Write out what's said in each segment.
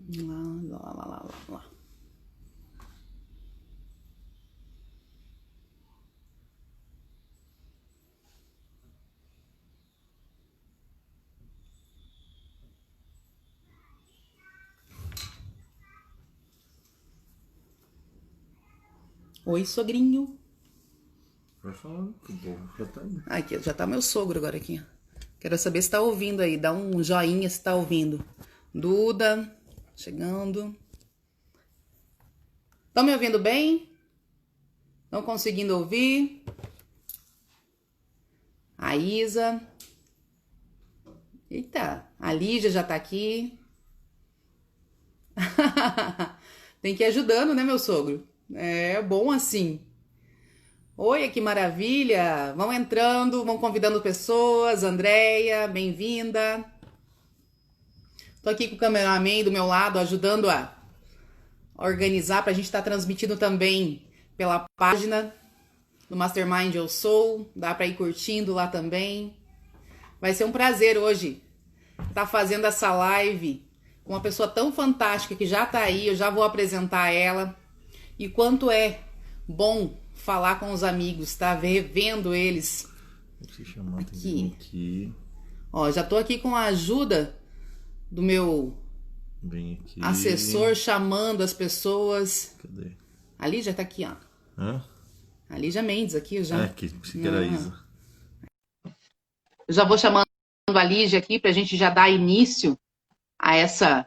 Lá, lá, lá, lá, lá, lá. Oi, sogrinho. Vai falando, que o povo já tá aí. Aqui, já tá meu sogro agora aqui. Quero saber se tá ouvindo aí. Dá um joinha se tá ouvindo. Duda, chegando. Estão me ouvindo bem? Estão conseguindo ouvir? A Isa. Eita, a Lígia já tá aqui. Tem que ir ajudando, né, meu sogro? É bom assim. Oi, que maravilha! Vão entrando, vão convidando pessoas. Andréia, bem-vinda. Tô aqui com o cameraman do meu lado, ajudando a organizar pra gente estar transmitindo também pela página do Mastermind Eu Sou. Dá pra ir curtindo lá também. Vai ser um prazer hoje estar fazendo essa live com uma pessoa tão fantástica que já tá aí. Eu já vou apresentar ela. E quanto é bom falar com os amigos, tá? Vendo eles Vou te chamar aqui. aqui. Ó, já tô aqui com a ajuda do meu Vem aqui. assessor chamando as pessoas. Cadê? A Lígia tá aqui, ó. Hã? A Lígia Mendes aqui, eu já. É, que pensei que era a Isa. Eu já vou chamando a Lígia aqui pra gente já dar início a essa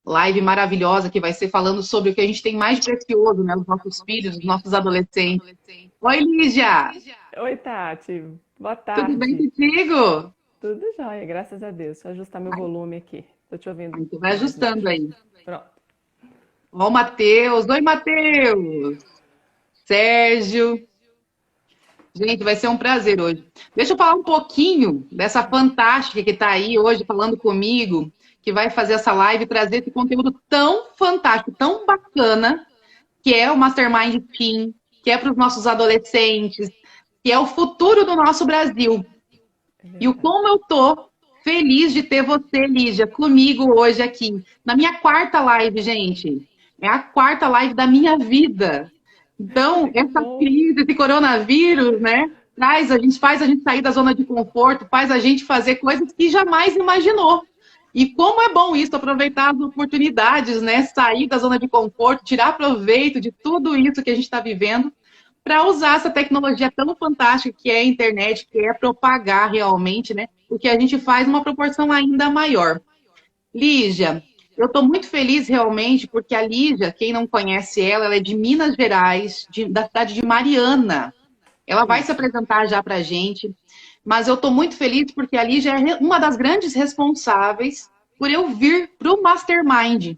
live maravilhosa que vai ser falando sobre o que a gente tem mais de precioso, né? Os nossos filhos, os nossos adolescentes. Oi, Lígia! Oi, Tati. Boa Tudo bem tarde. contigo? Tudo jóia, graças a Deus. Deixa eu ajustar meu volume aqui. Tô te ouvindo Aí tu vai mais baixo. ajustando aí. Pronto. Ó, o Matheus. Oi, Matheus! Sérgio. Gente, vai ser um prazer hoje. Deixa eu falar um pouquinho dessa fantástica que está aí hoje falando comigo, que vai fazer essa live e trazer esse conteúdo tão fantástico, tão bacana, que é o Mastermind Team, que é para os nossos adolescentes, que é o futuro do nosso Brasil. É E o verdade. como eu tô feliz de ter você, Lígia, comigo hoje aqui, na minha quarta live, gente. É a quarta live da minha vida. Então, Ai, que essa bom. crise, esse coronavírus, né, faz a gente sair da zona de conforto, faz a gente fazer coisas que jamais imaginou. E como é bom isso, aproveitar as oportunidades, né, sair da zona de conforto, tirar proveito de tudo isso que a gente está vivendo, para usar essa tecnologia tão fantástica que é a internet, que é propagar realmente, né, o que a gente faz numa proporção ainda maior. Lígia, eu estou muito feliz realmente, porque a Lígia, quem não conhece ela, ela é de Minas Gerais, da cidade de Mariana. Ela vai se Isso. apresentar já para a gente, mas eu estou muito feliz porque a Lígia é uma das grandes responsáveis por eu vir para o Mastermind.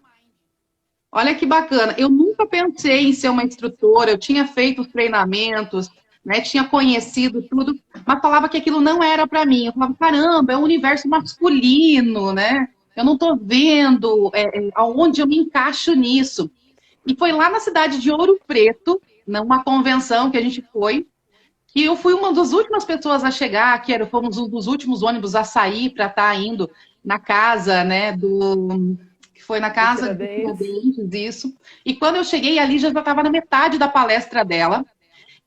Olha que bacana. Eu nunca pensei em ser uma instrutora, eu tinha feito os treinamentos, né, tinha conhecido tudo, mas falava que aquilo não era para mim. Eu falava, caramba, é um universo masculino, né? Eu não estou vendo aonde eu me encaixo nisso. E foi lá na cidade de Ouro Preto, numa convenção que a gente foi, que eu fui uma das últimas pessoas a chegar, fomos um dos últimos ônibus a sair para estar indo na casa, né, que foi na Do casa de Tiradentes. Tiradentes, isso. E quando eu cheguei ali, já estava na metade da palestra dela,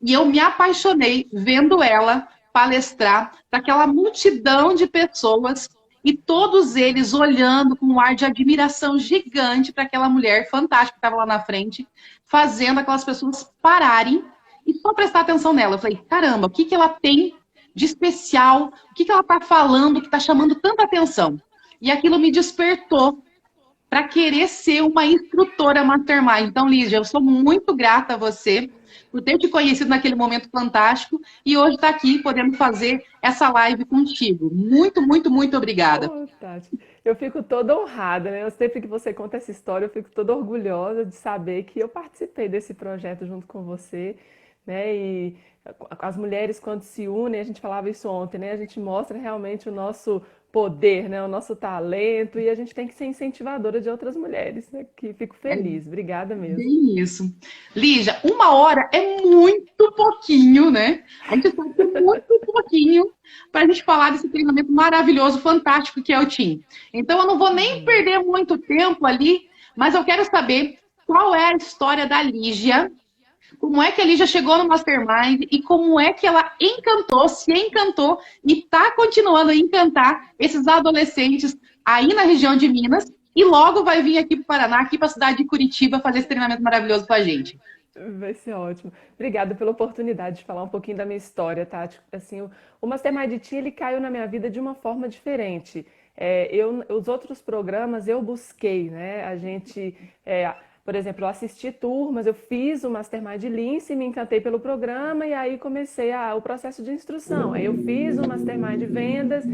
e eu me apaixonei vendo ela palestrar para aquela multidão de pessoas, e todos eles olhando com um ar de admiração gigante para aquela mulher fantástica que estava lá na frente, fazendo aquelas pessoas pararem e só prestar atenção nela. Eu falei, caramba, o que, que ela tem de especial? O que, que ela está falando que está chamando tanta atenção? E aquilo me despertou para querer ser uma instrutora mastermind. Então, Lígia, eu sou muito grata a você por ter te conhecido naquele momento fantástico e hoje estar aqui podendo fazer essa live contigo. Muito, muito, muito obrigada. Ô, Tati, eu fico toda honrada, né? Eu sempre que você conta essa história, eu fico toda orgulhosa de saber que eu participei desse projeto junto com você, né? E as mulheres, quando se unem, a gente falava isso ontem, né? A gente mostra realmente o nosso poder, né? O nosso talento, e a gente tem que ser incentivadora de outras mulheres, né? Que fico É feliz. Obrigada mesmo. bem isso. Lígia, uma hora é muito pouquinho, né? A gente sabe que é muito pouquinho para a gente falar desse treinamento maravilhoso, fantástico que é o TIM. Então, eu não vou nem perder muito tempo ali, Mas eu quero saber qual é a história da Lígia, como é que a Lígia chegou no Mastermind e como é que ela encantou, se encantou e está continuando a encantar esses adolescentes aí na região de Minas e logo vai vir aqui para o Paraná, aqui para a cidade de Curitiba, fazer esse treinamento maravilhoso com a gente. Vai ser ótimo. Obrigada pela oportunidade de falar um pouquinho da minha história, Tati. Assim, o Mastermind Teen, ele caiu na minha vida de uma forma diferente. Os outros programas eu busquei, né? Por exemplo, eu assisti turmas, eu fiz o Mastermind Lince, me encantei pelo programa e aí comecei o processo de instrução. Aí eu fiz o Mastermind Vendas,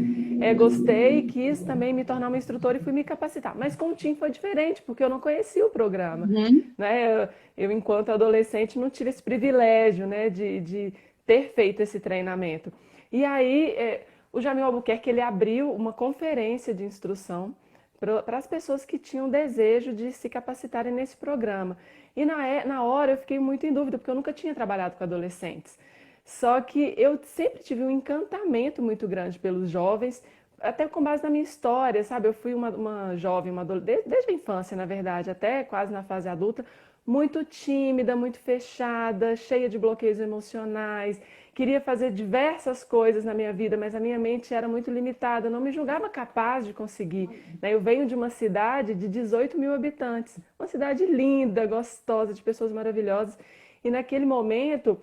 gostei, quis também me tornar uma instrutora e fui me capacitar. Mas com o Tim foi diferente, porque eu não conhecia o programa, né? Eu, enquanto adolescente, não tive esse privilégio, né, de ter feito esse treinamento. E aí, o Jamil Albuquerque, ele abriu uma conferência de instrução para as pessoas que tinham desejo de se capacitarem nesse programa. E na hora eu fiquei muito em dúvida, porque eu nunca tinha trabalhado com adolescentes. Só que eu sempre tive um encantamento muito grande pelos jovens, até com base na minha história, sabe? Eu fui uma jovem, desde a infância, na verdade, até quase na fase adulta, muito tímida, muito fechada, cheia de bloqueios emocionais. Queria fazer diversas coisas na minha vida, mas a minha mente era muito limitada, eu não me julgava capaz de conseguir, né? Eu venho de uma cidade de 18 mil habitantes, uma cidade linda, gostosa, de pessoas maravilhosas, e naquele momento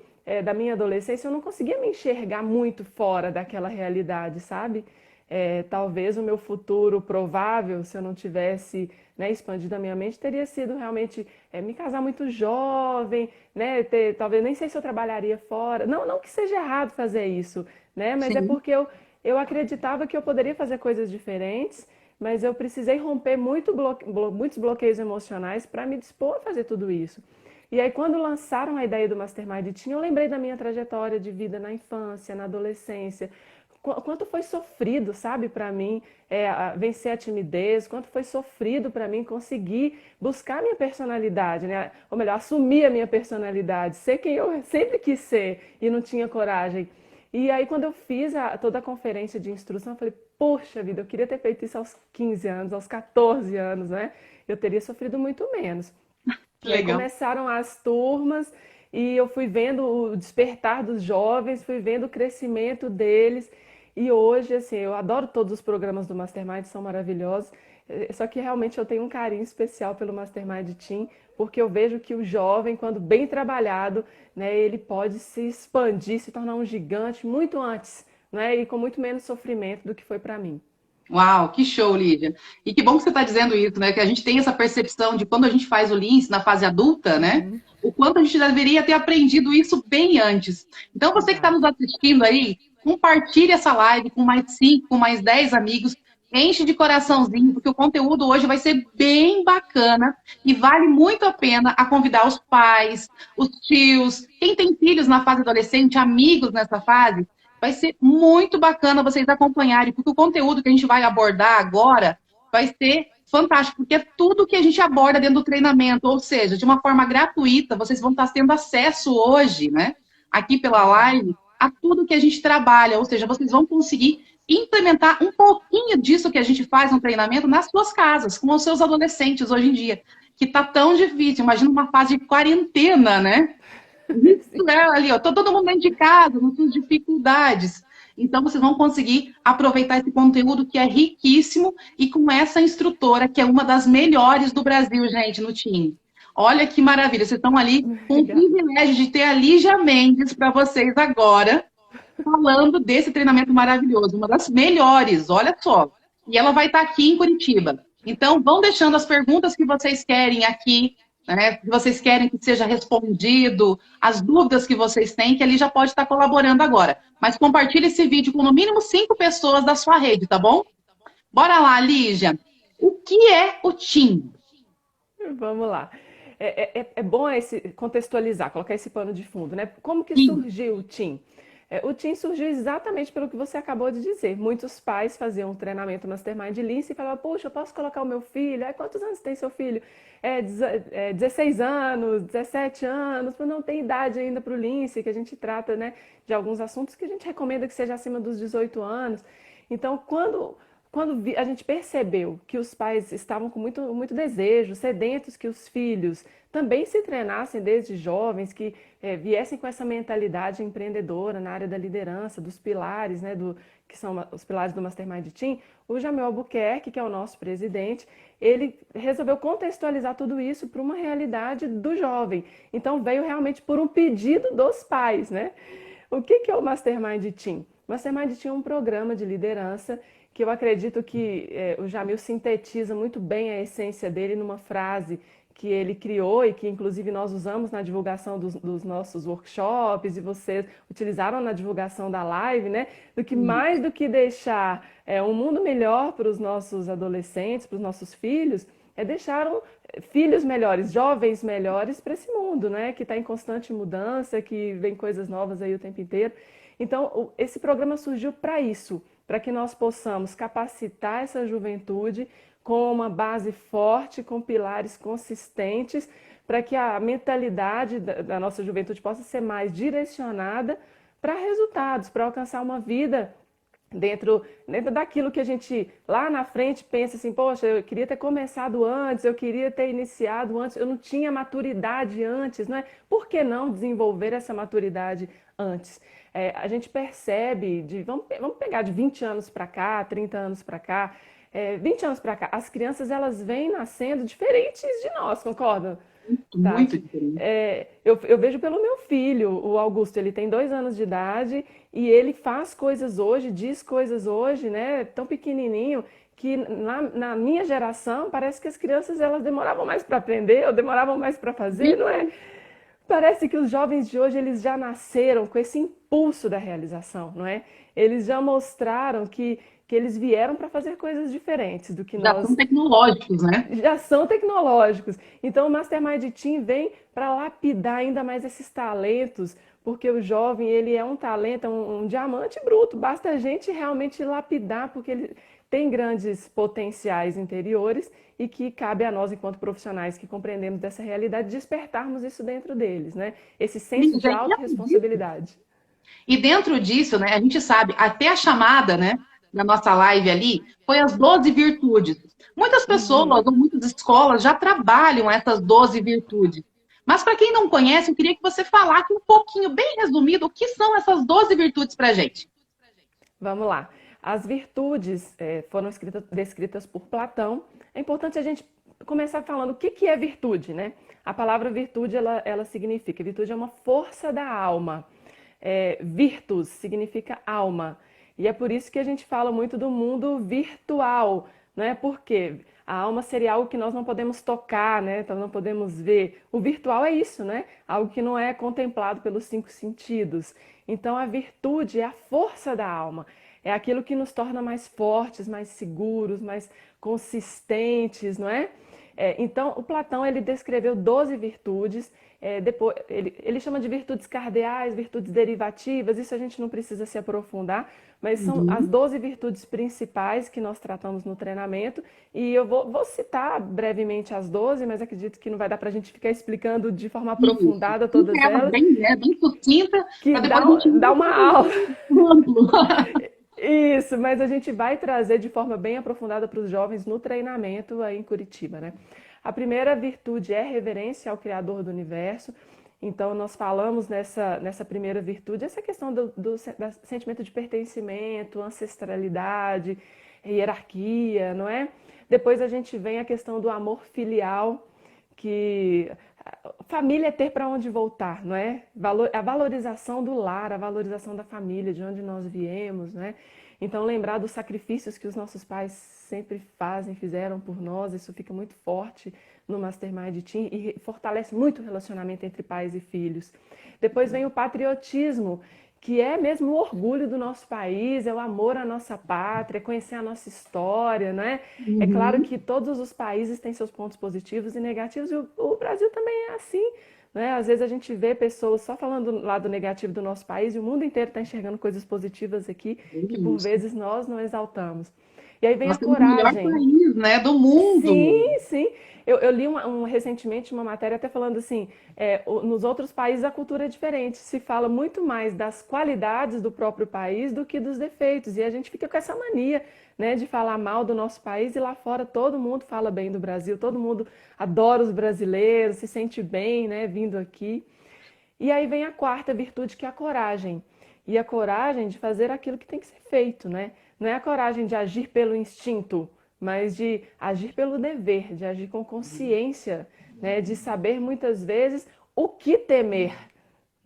da minha adolescência eu não conseguia me enxergar muito fora daquela realidade, sabe? Talvez o meu futuro provável, se eu não tivesse, né, expandido a minha mente, teria sido realmente me casar muito jovem, né, talvez nem sei se eu trabalharia fora. Não que seja errado fazer isso, né, mas é Sim. porque eu acreditava que eu poderia fazer coisas diferentes, mas eu precisei romper muitos bloqueios emocionais para me dispor a fazer tudo isso. E aí, quando lançaram a ideia do Mastermind Teen, eu lembrei da minha trajetória de vida na infância, na adolescência, quanto foi sofrido, sabe, para mim vencer a timidez, quanto foi sofrido para mim conseguir buscar a minha personalidade, né? Ou melhor, assumir a minha personalidade, ser quem eu sempre quis ser e não tinha coragem. E aí, quando eu fiz toda a conferência de instrução, eu falei, poxa vida, eu queria ter feito isso aos 15 anos, aos 14 anos, né? Eu teria sofrido muito menos. E aí Legal. começaram as turmas e eu fui vendo o despertar dos jovens, fui vendo o crescimento deles. E hoje, assim, eu adoro todos os programas do Mastermind, são maravilhosos. Só que realmente eu tenho um carinho especial pelo Mastermind Team, porque eu vejo que o jovem, quando bem trabalhado, né, ele pode se expandir, se tornar um gigante muito antes, né, e com muito menos sofrimento do que foi para mim. Uau, que show, Lídia. E que bom que você está dizendo isso, né? Que a gente tem essa percepção de quando a gente faz o Lince na fase adulta, né? Uhum, O quanto a gente deveria ter aprendido isso bem antes. Então, você que está exato. nos assistindo aí, compartilhe essa live com mais 5, com mais 10 amigos. Enche de coraçãozinho, porque o conteúdo hoje vai ser bem bacana e vale muito a pena a convidar os pais, os tios, quem tem filhos na fase adolescente, amigos nessa fase. Vai ser muito bacana vocês acompanharem, porque o conteúdo que a gente vai abordar agora vai ser fantástico, porque é tudo que a gente aborda dentro do treinamento, ou seja, de uma forma gratuita, vocês vão estar tendo acesso hoje, né, aqui pela live, a tudo que a gente trabalha, ou seja, vocês vão conseguir implementar um pouquinho disso que a gente faz no treinamento nas suas casas, com os seus adolescentes hoje em dia, que está tão difícil. Imagina uma fase de quarentena, né? Isso é ali, ó, todo mundo dentro de casa, com suas dificuldades. Então, vocês vão conseguir aproveitar esse conteúdo que é riquíssimo e com essa instrutora, que é uma das melhores do Brasil, gente, no time. Olha que maravilha, vocês estão ali com o Obrigada. privilégio de ter a Lígia Mendes para vocês agora, falando desse treinamento maravilhoso, uma das melhores, olha só. E ela vai estar aqui em Curitiba. Então, vão deixando as perguntas que vocês querem aqui, né, que vocês querem que seja respondido, as dúvidas que vocês têm, que ali já pode estar colaborando agora. Mas compartilhe esse vídeo com no mínimo 5 pessoas da sua rede, tá bom? Bora lá, Lígia. O que é o TIM? Vamos lá. É bom contextualizar, colocar esse pano de fundo, né? Como que Sim. surgiu o TIM? O TIM surgiu exatamente pelo que você acabou de dizer. Muitos pais faziam um treinamento Mastermind Lince e falavam, puxa, eu posso colocar o meu filho? Quantos anos tem seu filho? 16 anos, 17 anos, não tem idade ainda para o Lince, que a gente trata, né, de alguns assuntos que a gente recomenda que seja acima dos 18 anos. Então, a gente percebeu que os pais estavam com muito, muito desejo, sedentos que os filhos também se treinassem desde jovens, que viessem com essa mentalidade empreendedora na área da liderança, dos pilares, né, que são os pilares do Mastermind Team, o Jamil Albuquerque, que é o nosso presidente, ele resolveu contextualizar tudo isso para uma realidade do jovem. Então veio realmente por um pedido dos pais, né? O que é o Mastermind Team? O Mastermind Team é um programa de liderança que eu acredito que o Jamil sintetiza muito bem a essência dele numa frase que ele criou e que inclusive nós usamos na divulgação dos nossos workshops e vocês utilizaram na divulgação da live, né? Do que mais do que deixar um mundo melhor para os nossos adolescentes, para os nossos filhos, deixar filhos melhores, jovens melhores para esse mundo, né? Que está em constante mudança, que vem coisas novas aí o tempo inteiro. Então, esse programa surgiu para isso, para que nós possamos capacitar essa juventude com uma base forte, com pilares consistentes, para que a mentalidade da nossa juventude possa ser mais direcionada para resultados, para alcançar uma vida dentro daquilo que a gente lá na frente pensa assim, poxa, eu queria ter começado antes, eu queria ter iniciado antes, eu não tinha maturidade antes, não é? Por que não desenvolver essa maturidade antes? A gente percebe, vamos pegar de 20 anos para cá, 30 anos para cá, 20 anos para cá, as crianças elas vêm nascendo diferentes de nós, concordam? Muito diferente. Eu vejo pelo meu filho, o Augusto, ele tem 2 anos de idade e ele faz coisas hoje, diz coisas hoje, né, tão pequenininho, que na minha geração parece que as crianças elas demoravam mais para aprender ou demoravam mais para fazer, não é? Parece que os jovens de hoje eles já nasceram com esse impulso da realização, não é? Eles já mostraram que eles vieram para fazer coisas diferentes do que Já nós... são tecnológicos, né? Já são tecnológicos. Então o Mastermind Team vem para lapidar ainda mais esses talentos, porque o jovem ele é um talento, um diamante bruto. Basta a gente realmente lapidar, porque ele tem grandes potenciais interiores e que cabe a nós, enquanto profissionais que compreendemos dessa realidade, despertarmos isso dentro deles, né? Esse senso de autorresponsabilidade. E dentro disso, né, a gente sabe, até a chamada, né, na nossa live ali, foi as 12 virtudes. Muitas pessoas, ou muitas escolas já trabalham essas 12 virtudes. Mas para quem não conhece, eu queria que você falasse um pouquinho, bem resumido, o que são essas 12 virtudes para a gente. Vamos lá. As virtudes foram descritas por Platão. É importante a gente começar falando o que é virtude, né? A palavra virtude, ela significa, virtude é uma força da alma. Virtus significa alma. E é por isso que a gente fala muito do mundo virtual, né? Porque a alma seria algo que nós não podemos tocar, né? Então não podemos ver. O virtual é isso, né? Algo que não é contemplado pelos 5 sentidos. Então a virtude é a força da alma. É aquilo que nos torna mais fortes, mais seguros, mais consistentes, não é? Então, o Platão ele descreveu 12 virtudes, depois, ele chama de virtudes cardeais, virtudes derivativas, isso a gente não precisa se aprofundar, mas são as 12 virtudes principais que nós tratamos no treinamento, e eu vou citar brevemente as 12, mas acredito que não vai dar para a gente ficar explicando de forma aprofundada todas elas. Bem sucinta, que dá uma aula. Isso, mas a gente vai trazer de forma bem aprofundada para os jovens no treinamento aí em Curitiba, né? A primeira virtude é reverência ao Criador do Universo. Então, nós falamos nessa primeira virtude, essa questão do sentimento de pertencimento, ancestralidade, hierarquia, não é? Depois a gente vem a questão do amor filial, que família é ter para onde voltar, não é? A valorização do lar, a valorização da família, de onde nós viemos, né? Então, lembrar dos sacrifícios que os nossos pais sempre fizeram por nós, isso fica muito forte no Mastermind Team e fortalece muito o relacionamento entre pais e filhos. Depois vem o patriotismo, que é mesmo o orgulho do nosso país, é o amor à nossa pátria, conhecer a nossa história, né? É claro que todos os países têm seus pontos positivos e negativos, e o Brasil também é assim, né? Às vezes a gente vê pessoas só falando do lado negativo do nosso país e o mundo inteiro está enxergando coisas positivas aqui, que por vezes nós não exaltamos. E aí vem a coragem. O melhor país, né, do mundo. Sim, sim. Eu li recentemente uma matéria até falando assim, nos outros países a cultura é diferente, se fala muito mais das qualidades do próprio país do que dos defeitos, e a gente fica com essa mania, né, de falar mal do nosso país, e lá fora todo mundo fala bem do Brasil, todo mundo adora os brasileiros, se sente bem, né, vindo aqui. E aí vem a quarta virtude, que é a coragem. E a coragem de fazer aquilo que tem que ser feito, né? Não é a coragem de agir pelo instinto, mas de agir pelo dever, de agir com consciência, né? De saber muitas vezes o que temer,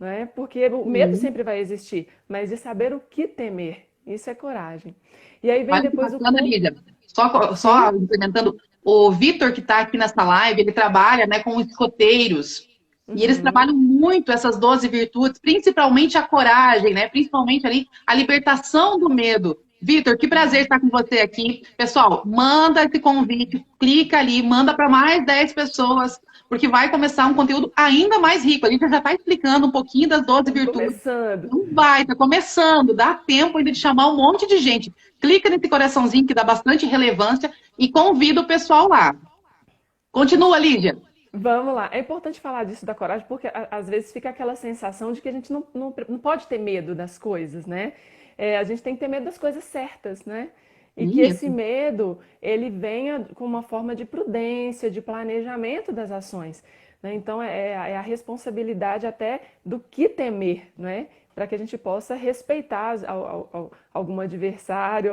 né? Porque o medo Sim. sempre vai existir, mas de saber o que temer, isso é coragem. E aí vem Olha que depois o bacana, cu. Lídia. Só Sim. implementando, o Vitor, que está aqui nessa live, ele trabalha, né, com escoteiros. E eles Uhum. trabalham muito essas 12 virtudes, principalmente a coragem, né? Principalmente ali a libertação do medo. Vitor, que prazer estar com você aqui. Pessoal, manda esse convite, clica ali, manda para mais 10 pessoas, porque vai começar um conteúdo ainda mais rico. A gente já está explicando um pouquinho das 12 Estamos virtudes. começando. Não vai, está começando, dá tempo ainda de chamar um monte de gente. Clica nesse coraçãozinho que dá bastante relevância e convida o pessoal lá. Continua, Lídia. Vamos lá. É importante falar disso da coragem, porque às vezes fica aquela sensação de que a gente não pode ter medo das coisas, né? A gente tem que ter medo das coisas certas, né? E que esse Isso. medo, ele venha com uma forma de prudência, de planejamento das ações, né? Então, é a responsabilidade até do que temer, né? Para que a gente possa respeitar algum adversário,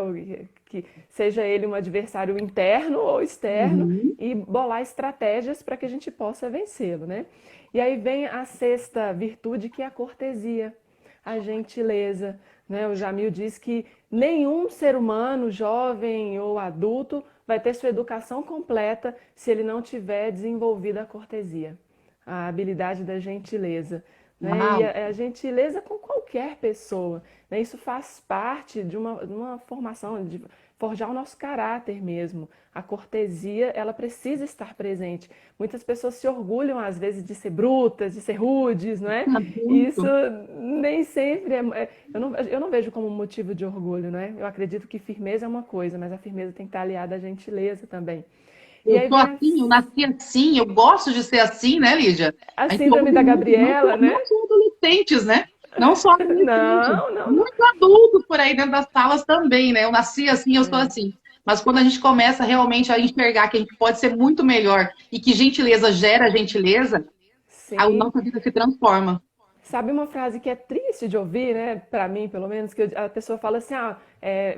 que seja ele um adversário interno ou externo, Uhum. e bolar estratégias para que a gente possa vencê-lo, né? E aí vem a sexta virtude, que é a cortesia, a gentileza, né? O Jamil diz que nenhum ser humano, jovem ou adulto, vai ter sua educação completa se ele não tiver desenvolvido a cortesia, a habilidade da gentileza, né? E Uau. a gentileza com qualquer pessoa, né? Isso faz parte de uma formação, de forjar o nosso caráter mesmo. A cortesia, ela precisa estar presente. Muitas pessoas se orgulham, às vezes, de ser brutas, de ser rudes, não é? E isso Muito. nem sempre eu não vejo como motivo de orgulho, né? Eu acredito que firmeza é uma coisa, mas a firmeza tem que estar aliada à gentileza também. E Eu aí sou vem assim, eu nasci assim, eu gosto de ser assim, né, Lídia? a A gente síndrome ouve da muito, Gabriela, né? não só adolescentes, né? Não só adolescentes, Não, não, não. muitos adultos por aí dentro das salas também, né? Eu nasci assim, eu sou assim. Mas quando a gente começa realmente a enxergar que a gente pode ser muito melhor e que gentileza gera gentileza, a Sim. nossa vida se transforma. Sabe uma frase que é triste de ouvir, né? Para mim, pelo menos, que a pessoa fala assim: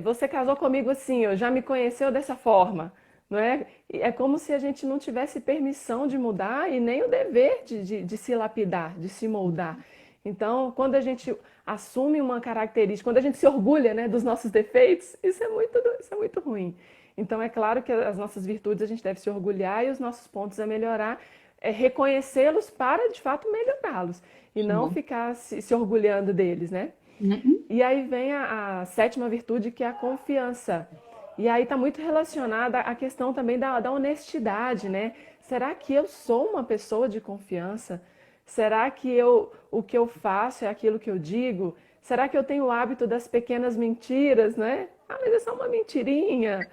você casou comigo assim, ou já me conheceu dessa forma, não é? E é como se a gente não tivesse permissão de mudar e nem o dever de se lapidar, de se moldar. Então, quando a gente assume uma característica, quando a gente se orgulha, né, dos nossos defeitos, isso é muito ruim. Então, é claro que as nossas virtudes a gente deve se orgulhar, e os nossos pontos a melhorar é reconhecê-los para de fato melhorá-los e não ficar se orgulhando deles, né? Uhum. E aí vem a sétima virtude, que é a confiança. E aí está muito relacionada à questão também da honestidade, né? Será que eu sou uma pessoa de confiança? Será que o que eu faço é aquilo que eu digo? Será que eu tenho o hábito das pequenas mentiras, né? Ah, mas é só uma mentirinha.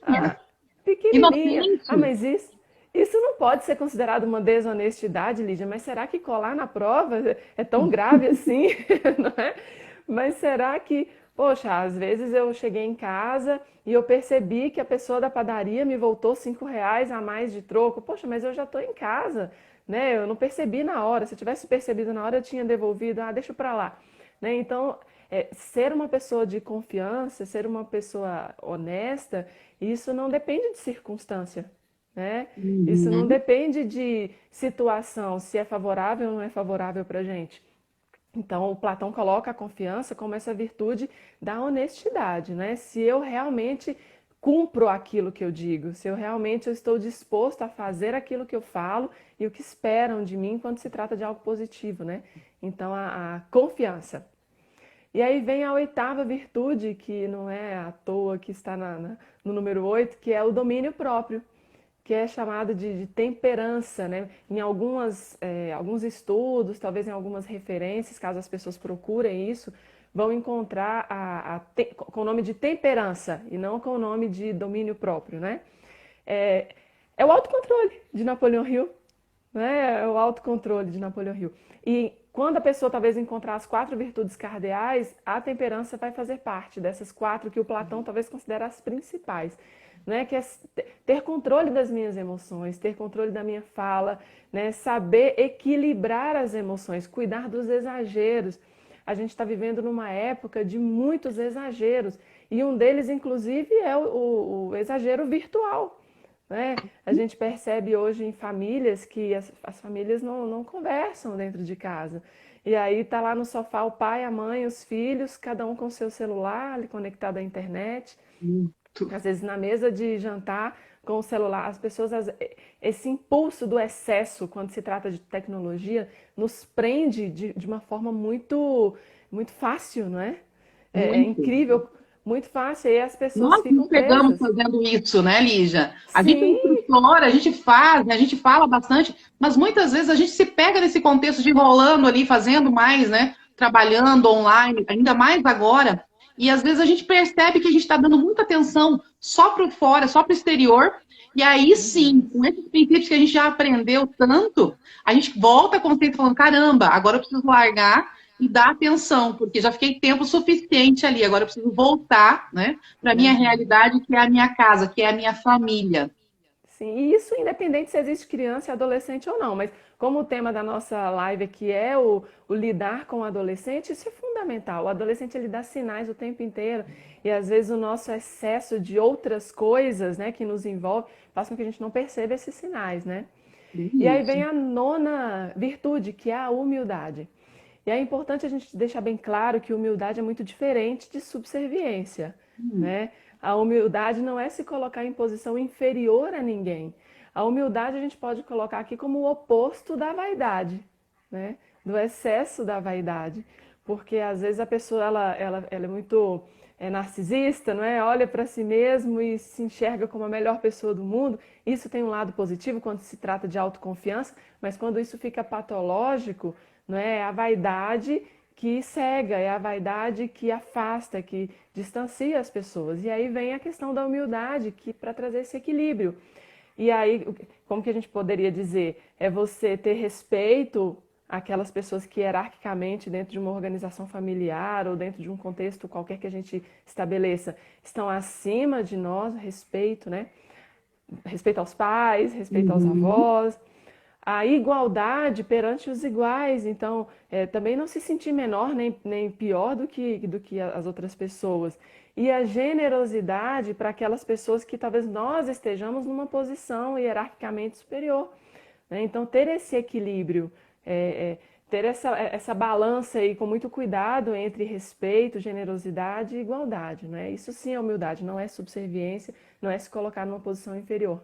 Ah, pequenininha. Ah, Inocente. mas isso não pode ser considerado uma desonestidade, Lídia, mas será que colar na prova é tão grave assim? Não é? Mas será que, poxa, às vezes eu cheguei em casa e eu percebi que a pessoa da padaria me voltou R$ 5 a mais de troco. Poxa, mas eu já estou em casa, né? Eu não percebi na hora. Se eu tivesse percebido na hora, eu tinha devolvido. Ah, deixa para lá. Né? Então, ser uma pessoa de confiança, ser uma pessoa honesta, isso não depende de circunstância, né? Isso não Uhum. depende de situação, se é favorável ou não é favorável para a gente. Então, o Platão coloca a confiança como essa virtude da honestidade, né? Se eu realmente cumpro aquilo que eu digo, se eu realmente estou disposto a fazer aquilo que eu falo e o que esperam de mim quando se trata de algo positivo, né? Então, a confiança. E aí vem a oitava virtude, que não é à toa que está no número 8, que é o domínio próprio, que é chamado de temperança, né? Em alguns estudos, talvez em algumas referências, caso as pessoas procurem isso, vão encontrar com o nome de temperança e não com o nome de domínio próprio, né? É, é o autocontrole de Napoleão Hill, né? É o autocontrole de Napoleão Hill. E quando a pessoa talvez encontrar as 4 virtudes cardeais, a temperança vai fazer parte dessas 4 que o Platão talvez considere as principais, né? Que é ter controle das minhas emoções, ter controle da minha fala, né? Saber equilibrar as emoções, cuidar dos exageros. A gente está vivendo numa época de muitos exageros, e um deles, inclusive, é o exagero virtual, né? A gente percebe hoje em famílias que as famílias não conversam dentro de casa. E aí tá lá no sofá o pai, a mãe, os filhos, cada um com seu celular ali conectado à internet. Às vezes na mesa de jantar com o celular, as pessoas, esse impulso do excesso quando se trata de tecnologia nos prende de uma forma muito fácil, não é? É Muito. incrível, muito fácil, e as pessoas Nós nos ficam pegamos presas. fazendo isso, né, Lígia? A gente é Sim, instrutora, a gente faz, né, a gente fala bastante, mas muitas vezes a gente se pega nesse contexto de rolando ali, fazendo mais, né? Trabalhando online, ainda mais agora. E às vezes a gente percebe que a gente está dando muita atenção só para o fora, só para o exterior. E aí sim, com esses princípios que a gente já aprendeu tanto, a gente volta a consciência falando: caramba, agora eu preciso largar e dar atenção, porque já fiquei tempo suficiente ali, agora eu preciso voltar, né, para a minha realidade, que é a minha casa, que é a minha família. sim, e isso independente se existe criança e adolescente ou não, mas como o tema da nossa live aqui é o lidar com o adolescente, isso é fundamental. O adolescente ele dá sinais o tempo inteiro e às vezes o nosso excesso de outras coisas, né, que nos envolve, faz com que a gente não perceba esses sinais, né? E aí Isso. vem a nona virtude, que é a humildade. E é importante a gente deixar bem claro que humildade é muito diferente de subserviência, né? A humildade não é se colocar em posição inferior a ninguém. A humildade a gente pode colocar aqui como o oposto da vaidade, né? Do excesso da vaidade. Porque às vezes a pessoa ela é muito narcisista, não é? Olha para si mesmo e se enxerga como a melhor pessoa do mundo. Isso tem um lado positivo quando se trata de autoconfiança, mas quando isso fica patológico, não é? É a vaidade que cega, é a vaidade que afasta, que distancia as pessoas. E aí vem a questão da humildade, que para trazer esse equilíbrio. E aí, como que a gente poderia dizer? É você ter respeito àquelas pessoas que hierarquicamente, dentro de uma organização familiar ou dentro de um contexto qualquer que a gente estabeleça, estão acima de nós, respeito, né? Respeito aos pais, respeito aos Uhum. avós, a igualdade perante os iguais. Então, também não se sentir menor nem pior do que as outras pessoas. E a generosidade para aquelas pessoas que talvez nós estejamos numa posição hierarquicamente superior, né? Então, ter esse equilíbrio, ter essa balança aí com muito cuidado entre respeito, generosidade e igualdade, né? Isso sim é humildade, não é subserviência, não é se colocar numa posição inferior.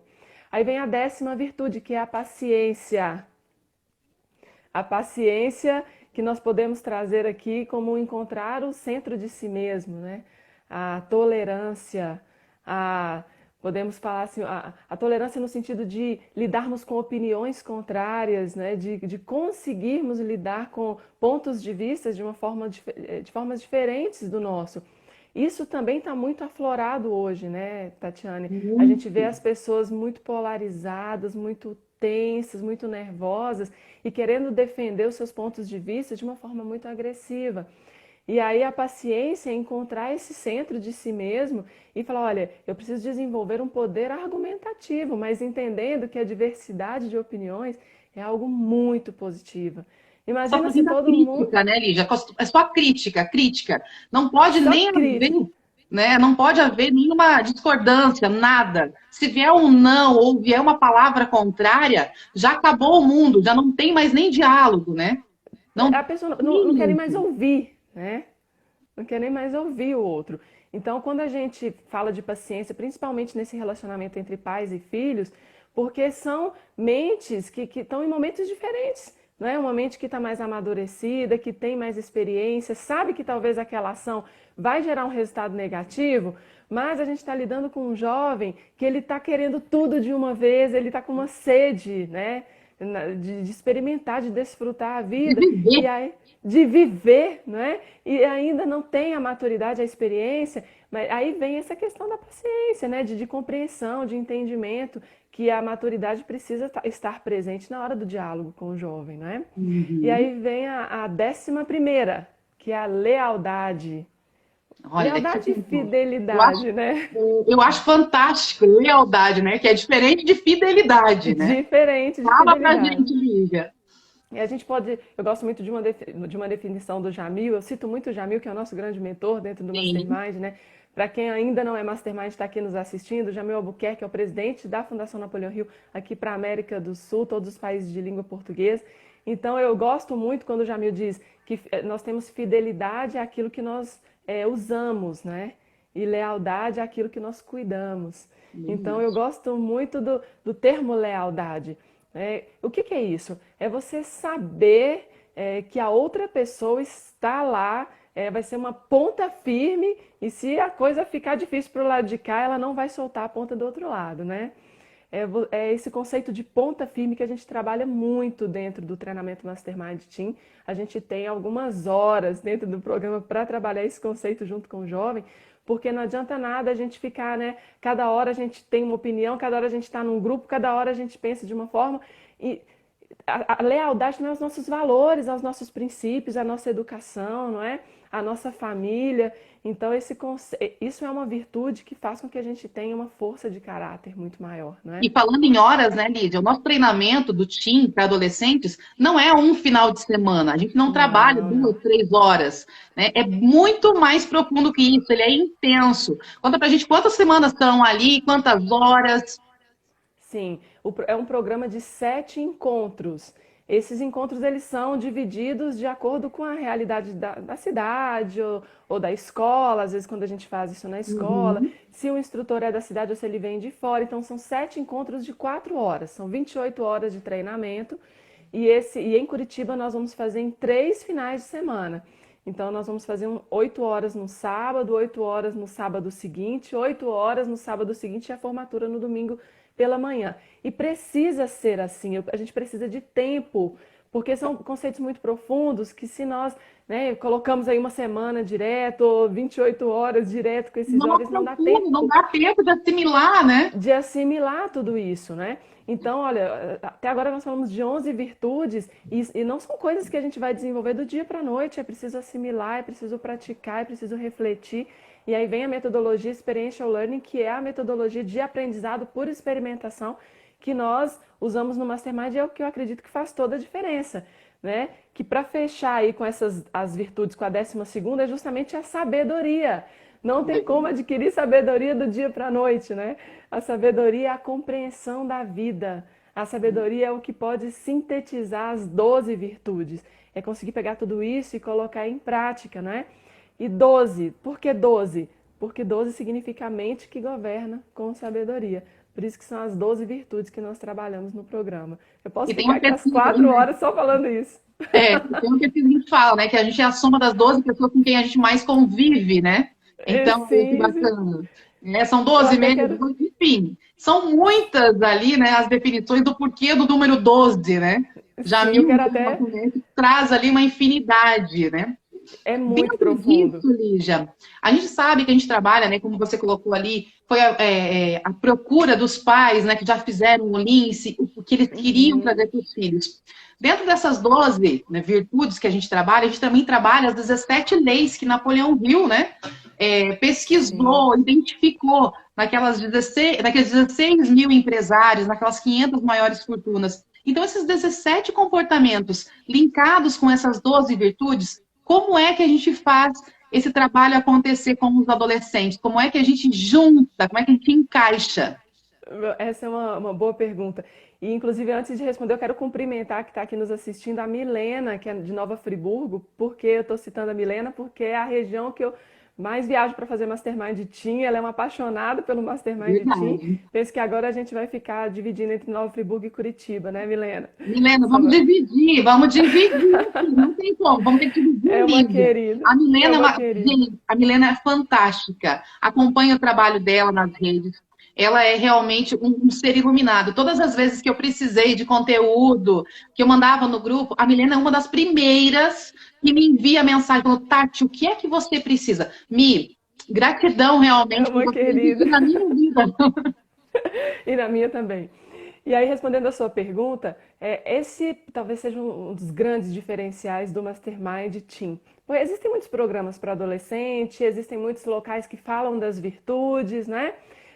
Aí vem a 10ª virtude, que é a paciência. A paciência que nós podemos trazer aqui como encontrar o centro de si mesmo, né? A tolerância, podemos falar assim, a tolerância no sentido de lidarmos com opiniões contrárias, né? De conseguirmos lidar com pontos de vista de formas diferentes do nosso. Isso também está muito aflorado hoje, né, Tatiane? A gente vê as pessoas muito polarizadas, muito tensas, muito nervosas e querendo defender os seus pontos de vista de uma forma muito agressiva. E aí a paciência é encontrar esse centro de si mesmo e falar, olha, eu preciso desenvolver um poder argumentativo, mas entendendo que a diversidade de opiniões é algo muito positivo. Só Imagina se fazendo a todo mundo crítica, né, Lígia? É só crítica, crítica. Não pode só nem haver, crítica. né? Não pode haver nenhuma discordância, nada. Se vier um não ou vier uma palavra contrária, já acabou o mundo, já não tem mais nem diálogo, né? Não A pessoa não quer nem mais tem. ouvir, né? Não quer nem mais ouvir o outro. Então, quando a gente fala de paciência, principalmente nesse relacionamento entre pais e filhos, porque são mentes que estão em momentos diferentes. Não é uma mente que está mais amadurecida, que tem mais experiência, sabe que talvez aquela ação vai gerar um resultado negativo, mas a gente está lidando com um jovem que ele está querendo tudo de uma vez, ele está com uma sede, né? de experimentar, de desfrutar a De vida, e viver. aí, de viver, não é? E ainda não tem a maturidade, a experiência, mas aí vem essa questão da paciência, né? De compreensão, de entendimento, que a maturidade precisa estar presente na hora do diálogo com o jovem, não é? E Uhum. aí vem a 11ª, que é a lealdade. Olha, que Lealdade e eu acho, fidelidade, né? eu acho fantástico, lealdade, né? Que é diferente de fidelidade, né? Diferente de Fala pra fidelidade. gente, Lígia. E a gente pode, eu gosto muito de uma definição do Jamil, eu cito muito o Jamil, que é o nosso grande mentor dentro do Sim. Mastermind, né? Para quem ainda não é Mastermind, está aqui nos assistindo, o Jamil Albuquerque é o presidente da Fundação Napoleão Hill aqui para a América do Sul, todos os países de língua portuguesa. Então eu gosto muito quando o Jamil diz que nós temos fidelidade àquilo que nós usamos, né? E lealdade àquilo que nós cuidamos. Então eu Isso. gosto muito do termo lealdade. O que que é isso? É você saber que a outra pessoa está lá, vai ser uma ponta firme, e se a coisa ficar difícil para o lado de cá, ela não vai soltar a ponta do outro lado, né? É esse conceito de ponta firme que a gente trabalha muito dentro do treinamento Mastermind Team. A gente tem algumas horas dentro do programa para trabalhar esse conceito junto com o jovem, porque não adianta nada a gente ficar, né? Cada hora a gente tem uma opinião, cada hora a gente está num grupo, cada hora a gente pensa de uma forma. E a lealdade não é aos nossos valores, aos nossos princípios, à nossa educação, não é? À nossa família. Então, isso é uma virtude que faz com que a gente tenha uma força de caráter muito maior, não é? E falando em horas, né, Lídia? O nosso treinamento do Team para adolescentes não é um final de semana. A gente não trabalha Não, não. 2, 3 horas, né? É muito mais profundo que isso. Ele é intenso. Conta pra gente quantas semanas estão ali, quantas horas. Sim, é um programa de 7 encontros. Esses encontros eles são divididos de acordo com a realidade da cidade ou da escola, às vezes quando a gente faz isso na escola, Uhum. se o instrutor é da cidade ou se ele vem de fora. Então são 7 encontros de 4 horas, são 28 horas de treinamento. E em Curitiba nós vamos fazer em 3 finais de semana. Então nós vamos fazer 8 horas no sábado, 8 horas no sábado seguinte, 8 horas no sábado seguinte e a formatura no domingo pela manhã. E precisa ser assim, a gente precisa de tempo, porque são conceitos muito profundos que se nós, né, colocamos aí uma semana direto, ou 28 horas direto com esses Não é jovens, não dá profundo, não tempo dá tempo de assimilar, né? de assimilar tudo isso, né? Então, olha, até agora nós falamos de 11 virtudes e não são coisas que a gente vai desenvolver do dia para a noite, é preciso assimilar, é preciso praticar, é preciso refletir. E aí vem a metodologia Experiential Learning, que é a metodologia de aprendizado por experimentação que nós usamos no Mastermind, é o que eu acredito que faz toda a diferença, né? Que para fechar aí com as virtudes, com a 12ª, é justamente a sabedoria. Não tem como adquirir sabedoria do dia para a noite, né? A sabedoria é a compreensão da vida. A sabedoria é o que pode sintetizar as 12 virtudes. É conseguir pegar tudo isso e colocar em prática, né? E 12, por que 12? Porque 12 significa a mente que governa com sabedoria. Por isso que são as 12 virtudes que nós trabalhamos no programa. Eu posso E tem ficar uma aqui às pesquisa, 4 horas só falando isso. tem uma pesquisa que a gente fala, né? Que a gente é a soma das 12 pessoas com quem a gente mais convive, né? Então, olha que Sim, sim. bacana. São Eu 12 até meses, quero. enfim, são muitas ali, né? As definições do porquê do número 12, né? Sim, eu Jamil quero até. traz ali uma infinidade, né? É muito Dentro profundo. disso, Lígia, a gente sabe que a gente trabalha, né, como você colocou ali, foi a procura dos pais, né, que já fizeram o lince, o que eles queriam Uhum, trazer para os filhos. Dentro dessas 12, né, virtudes que a gente trabalha, a gente também trabalha as 17 leis que Napoleão Hill, né, sim. pesquisou, identificou naqueles 16 mil empresários, naquelas 500 maiores fortunas. Então, esses 17 comportamentos linkados com essas 12 virtudes, como é que a gente faz esse trabalho acontecer com os adolescentes? Como é que a gente junta? Como é que a gente encaixa? Essa é uma boa pergunta. E, inclusive, antes de responder, eu quero cumprimentar que está aqui nos assistindo a Milena, que é de Nova Friburgo. Por que eu estou citando a Milena? Porque é a região que eu mais viajo para fazer Mastermind Team. Ela é uma apaixonada pelo Mastermind Team. Verdade. Penso que agora a gente vai ficar dividindo entre Nova Friburgo e Curitiba, né, Milena? Milena, Só- vamos dividir aqui, não tem como, vamos ter que dividir É o uma nível. querida, A é Milena, uma querida. gente, a Milena é fantástica, acompanha o trabalho dela nas redes. ela é realmente um ser iluminado. Todas as vezes que eu precisei de conteúdo, que eu mandava no grupo, a Milena é uma das primeiras que me envia mensagem falando, Tati, o que é que você precisa? Mi, gratidão É realmente por uma você querida. existir na minha vida. E na minha também. E aí, respondendo a sua pergunta, esse talvez seja um dos grandes diferenciais do Mastermind Team. Porque existem muitos programas para adolescente, existem muitos locais que falam das virtudes, né?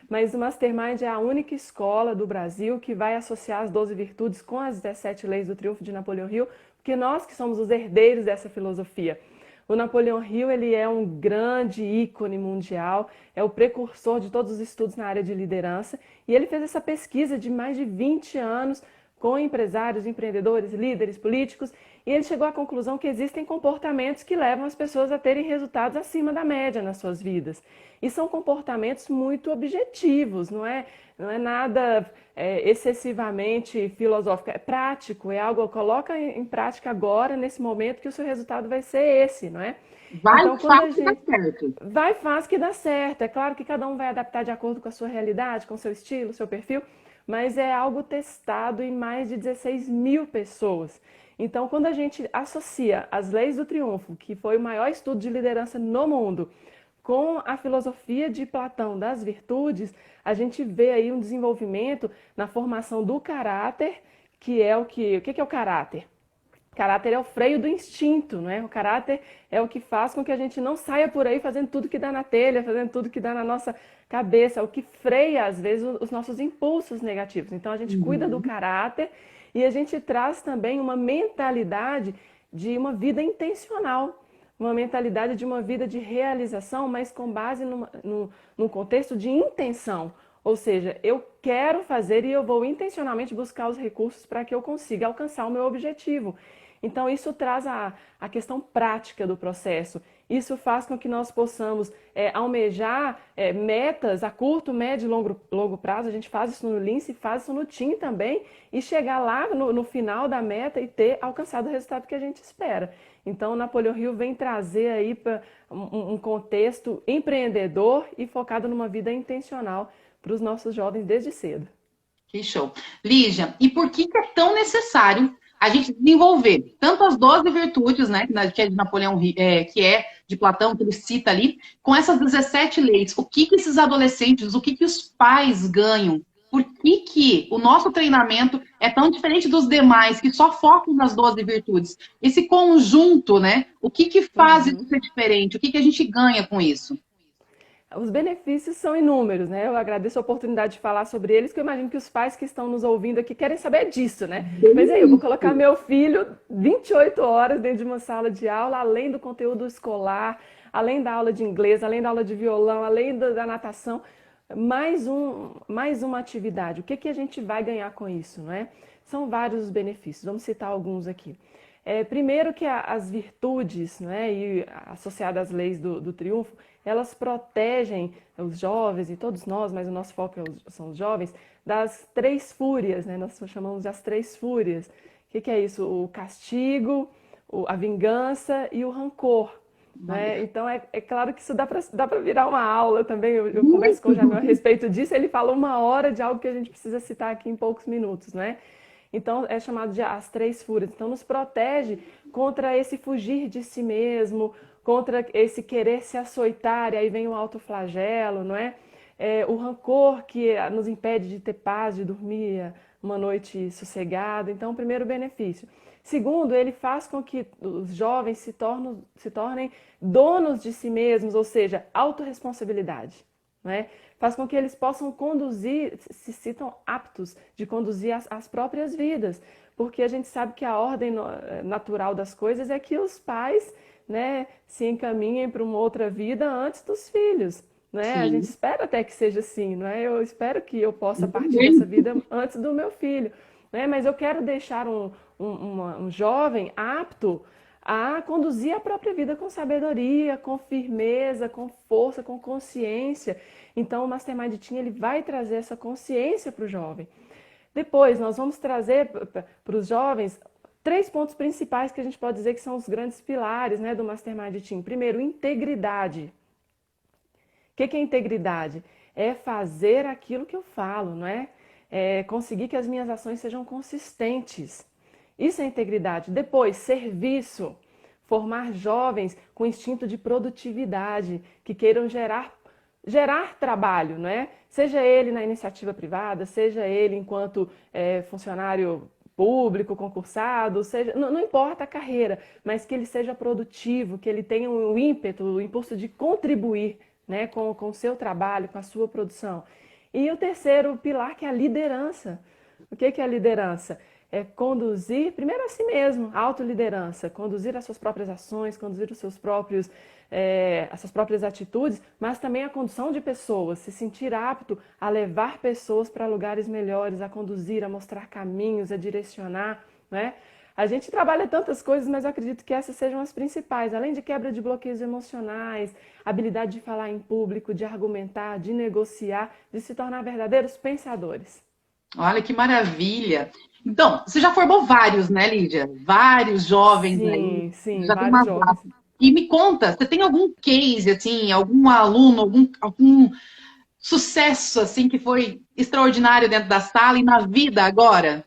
Mas o Mastermind é a única escola do Brasil que vai associar as 12 virtudes com as 17 leis do triunfo de Napoleão Hill, porque nós que somos os herdeiros dessa filosofia. O Napoleão Hill, ele é um grande ícone mundial, é o precursor de todos os estudos na área de liderança, e ele fez essa pesquisa de mais de 20 anos com empresários, empreendedores, líderes, políticos, e ele chegou à conclusão que existem comportamentos que levam as pessoas a terem resultados acima da média nas suas vidas. E são comportamentos muito objetivos, não é nada excessivamente filosófico, é prático, é algo que coloca em prática agora, nesse momento, que o seu resultado vai ser esse, não é? Vai Então, quando a fácil dar gente certo. vai, faz que dá certo. É claro que cada um vai adaptar de acordo com a sua realidade, com o seu estilo, seu perfil, mas é algo testado em mais de 16 mil pessoas. Então, quando a gente associa as leis do triunfo, que foi o maior estudo de liderança no mundo, com a filosofia de Platão das virtudes, a gente vê aí um desenvolvimento na formação do caráter, que é o que é o caráter? Caráter é o freio do instinto, não é? O caráter é o que faz com que a gente não saia por aí fazendo tudo que dá na telha, fazendo tudo que dá na nossa cabeça, é o que freia, às vezes, os nossos impulsos negativos. Então, a gente cuida do Uhum. caráter e a gente traz também uma mentalidade de uma vida intencional, uma mentalidade de uma vida de realização, mas com base num contexto de intenção. Ou seja, eu quero fazer e eu vou intencionalmente buscar os recursos para que eu consiga alcançar o meu objetivo. Então, isso traz a questão prática do processo. Isso faz com que nós possamos almejar metas a curto, médio e longo prazo. A gente faz isso no Lince, faz isso no Team também, e chegar lá no final da meta e ter alcançado o resultado que a gente espera. Então, o Napoleão Hill vem trazer aí para um contexto empreendedor e focado numa vida intencional para os nossos jovens desde cedo. Que show. Lígia, e por que que é tão necessário a gente desenvolver tanto as 12 virtudes, né, que é de Napoleão, que é de Platão, que ele cita ali, com essas 17 leis? O que que esses adolescentes, o que que os pais ganham? Por que que o nosso treinamento é tão diferente dos demais, que só focam nas 12 virtudes? Esse conjunto, né? O que que faz isso Uhum. ser diferente? O que que a gente ganha com isso? Os benefícios são inúmeros, né? Eu agradeço a oportunidade de falar sobre eles, que eu imagino que os pais que estão nos ouvindo aqui querem saber disso, né? Mas aí, eu vou colocar Isso. meu filho 28 horas dentro de uma sala de aula, além do conteúdo escolar, além da aula de inglês, além da aula de violão, além da natação, mais uma atividade. O que que a gente vai ganhar com isso, não é? São vários os benefícios, vamos citar alguns aqui. Primeiro que as virtudes, né, e associadas às leis do triunfo, elas protegem os jovens e todos nós, mas o nosso foco são os jovens, das três fúrias, né? Nós chamamos de as três fúrias. O que é isso? O castigo, a vingança e o rancor. Né? Então, é claro que isso dá para virar uma aula também. Eu converso com o Jamil a respeito disso. Ele fala 1 hora de algo que a gente precisa citar aqui em poucos minutos. Né? Então, é chamado de as três fúrias. Então, nos protege contra esse fugir de si mesmo, contra esse querer se açoitar, e aí vem o autoflagelo, não é? O rancor que nos impede de ter paz, de dormir uma noite sossegada. Então, o primeiro benefício. Segundo, ele faz com que os jovens se tornem donos de si mesmos, ou seja, autorresponsabilidade. Né? Faz com que eles possam conduzir, se sintam aptos de conduzir as próprias vidas, porque a gente sabe que a ordem natural das coisas é que os pais, né, se encaminhem para uma outra vida antes dos filhos. Né? A gente Sim. espera até que seja assim, não é? Eu espero que eu possa Eu partir dessa também. vida antes do meu filho. Né? Mas eu quero deixar um jovem apto a conduzir a própria vida com sabedoria, com firmeza, com força, com consciência. Então, o Mastermind Team ele vai trazer essa consciência para o jovem. Depois, nós vamos trazer para os jovens 3 pontos principais que a gente pode dizer que são os grandes pilares, né, do Mastermind Team. Primeiro, integridade. O que é integridade? é fazer aquilo que eu falo, não é? É conseguir que as minhas ações sejam consistentes. Isso é integridade. Depois, serviço. Formar jovens com instinto de produtividade, que queiram gerar trabalho, não é? Seja ele na iniciativa privada, seja ele enquanto funcionário público, concursado, seja, não importa a carreira, mas que ele seja produtivo, que ele tenha o ímpeto, o impulso de contribuir, né, com o seu trabalho, com a sua produção. E o terceiro pilar, que é a liderança. O que é a liderança? É conduzir, primeiro a si mesmo, a autoliderança, conduzir as suas próprias ações, conduzir os seus próprios, as suas próprias atitudes, mas também a condução de pessoas, se sentir apto a levar pessoas para lugares melhores, a conduzir, a mostrar caminhos, a direcionar, né? A gente trabalha tantas coisas, mas eu acredito que essas sejam as principais, além de quebra de bloqueios emocionais, habilidade de falar em público, de argumentar, de negociar, de se tornar verdadeiros pensadores. Olha que maravilha! Então, você já formou vários, né, Lídia? Vários jovens aí. Sim, Já tem vários uma jovens. E me conta, você tem algum case, assim, algum aluno, algum sucesso, assim, que foi extraordinário dentro da sala e na vida agora?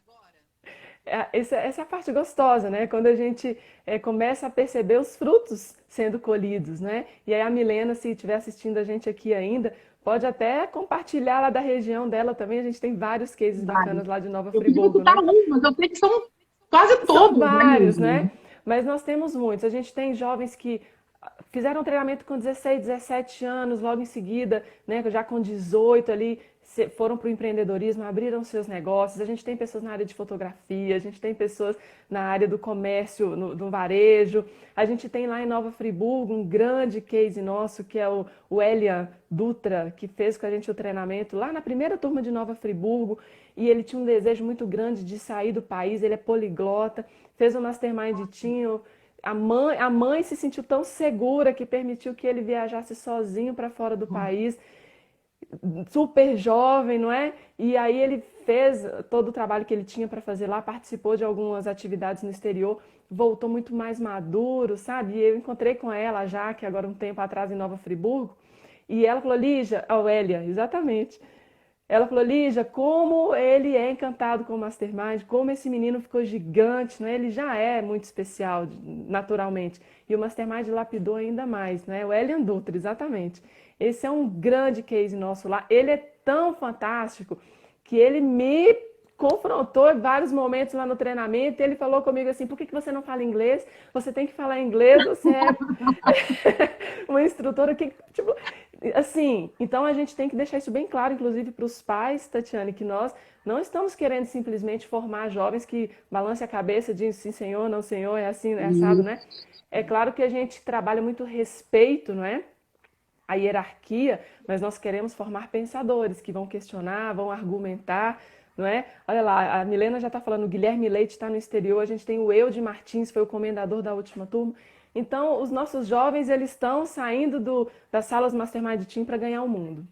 Essa é a parte gostosa, né? Quando a gente começa a perceber os frutos sendo colhidos, né? E aí a Milena, se estiver assistindo a gente aqui ainda, pode até compartilhar lá da região dela também. A gente tem vários cases Vários. bacanas lá de Nova Eu queria Friburgo, escutar né? um, mas eu sei que são quase São todos, né, vários, né? Lídia? Mas nós temos muitos. A gente tem jovens que fizeram treinamento com 16, 17 anos, logo em seguida, né, já com 18 ali, foram para o empreendedorismo, abriram seus negócios. A gente tem pessoas na área de fotografia, a gente tem pessoas na área do comércio, no varejo. A gente tem lá em Nova Friburgo um grande case nosso, que é o Elian Dutra, que fez com a gente o treinamento lá na primeira turma de Nova Friburgo, e ele tinha um desejo muito grande de sair do país, ele é poliglota, fez o Mastermind Team. A mãe se sentiu tão segura que permitiu que ele viajasse sozinho para fora do país, super jovem, não é? E aí ele fez todo o trabalho que ele tinha para fazer lá, participou de algumas atividades no exterior, voltou muito mais maduro, sabe? E eu encontrei com ela, a Jaque, agora um tempo atrás em Nova Friburgo, e ela falou, Lígia, Elia, exatamente. Ela falou, Lígia, como ele é encantado com o Mastermind, como esse menino ficou gigante, né? Ele já é muito especial, naturalmente. E o Mastermind lapidou ainda mais, né? O Elian Dutra, exatamente. Esse é um grande case nosso lá. Ele é tão fantástico que ele me confrontou em vários momentos lá no treinamento. E ele falou comigo assim, por que você não fala inglês? Você tem que falar inglês, você é uma instrutora que... Tipo, assim, então a gente tem que deixar isso bem claro, inclusive para os pais, Tatiane, que nós não estamos querendo simplesmente formar jovens que balancem a cabeça, dizem sim senhor, não senhor, é assim, é assado, né? É claro que a gente trabalha muito respeito, não é? A hierarquia, mas nós queremos formar pensadores que vão questionar, vão argumentar, não é? Olha lá, a Milena já está falando, o Guilherme Leite está no exterior, a gente tem o Eude Martins, foi o comendador da última turma. Então, os nossos jovens, eles estão saindo das salas Mastermind Team para ganhar o mundo.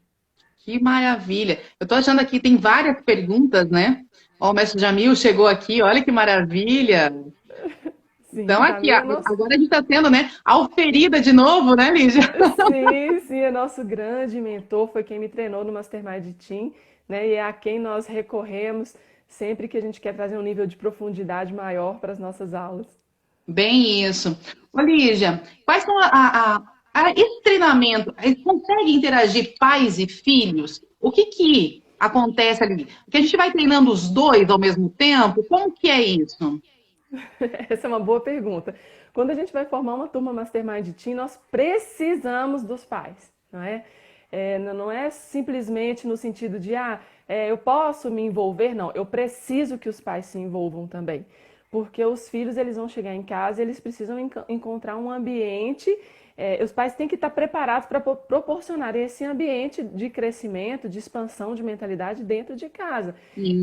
Que maravilha! Eu estou achando aqui, tem várias perguntas, né? Ó, o mestre Jamil chegou aqui, olha que maravilha! Então, Sim, aqui, Jamil é nosso... agora a gente está tendo, né, Alferida de novo, né, Lígia? Sim, é nosso grande mentor, foi quem me treinou no Mastermind Team, né? E é a quem nós recorremos sempre que a gente quer trazer um nível de profundidade maior para as nossas aulas. Bem isso. Ô, Lígia, quais são esse treinamento? Consegue interagir pais e filhos? O que acontece ali? Porque a gente vai treinando os dois ao mesmo tempo? Como que é isso? Essa é uma boa pergunta. Quando a gente vai formar uma turma Mastermind Team, nós precisamos dos pais, não é? Não é simplesmente no sentido de, eu posso me envolver, não. Eu preciso que os pais se envolvam também. Porque os filhos, eles vão chegar em casa e eles precisam encontrar um ambiente, os pais têm que estar preparados para proporcionar esse ambiente de crescimento, de expansão de mentalidade dentro de casa.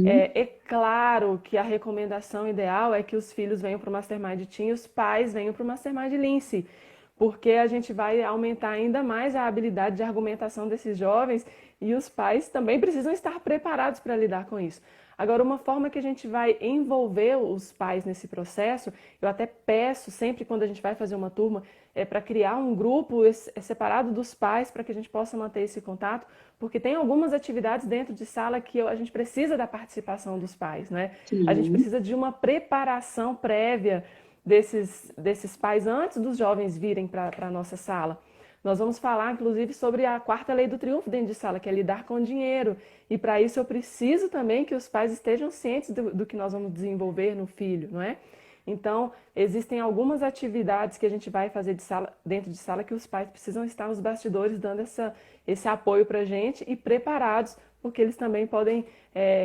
É claro que a recomendação ideal é que os filhos venham para o Mastermind Team e os pais venham para o Mastermind Lince, porque a gente vai aumentar ainda mais a habilidade de argumentação desses jovens E os pais também precisam estar preparados para lidar com isso. Agora, uma forma que a gente vai envolver os pais nesse processo, eu até peço sempre quando a gente vai fazer uma turma, para criar um grupo separado dos pais para que a gente possa manter esse contato, porque tem algumas atividades dentro de sala que a gente precisa da participação dos pais, né? A gente Sim. precisa de uma preparação prévia desses pais antes dos jovens virem para a nossa sala. Nós vamos falar, inclusive, sobre a quarta lei do triunfo dentro de sala, que é lidar com dinheiro. E para isso eu preciso também que os pais estejam cientes do que nós vamos desenvolver no filho, não é? Então, existem algumas atividades que a gente vai fazer dentro de sala que os pais precisam estar nos bastidores dando esse apoio para a gente e preparados, porque eles também podem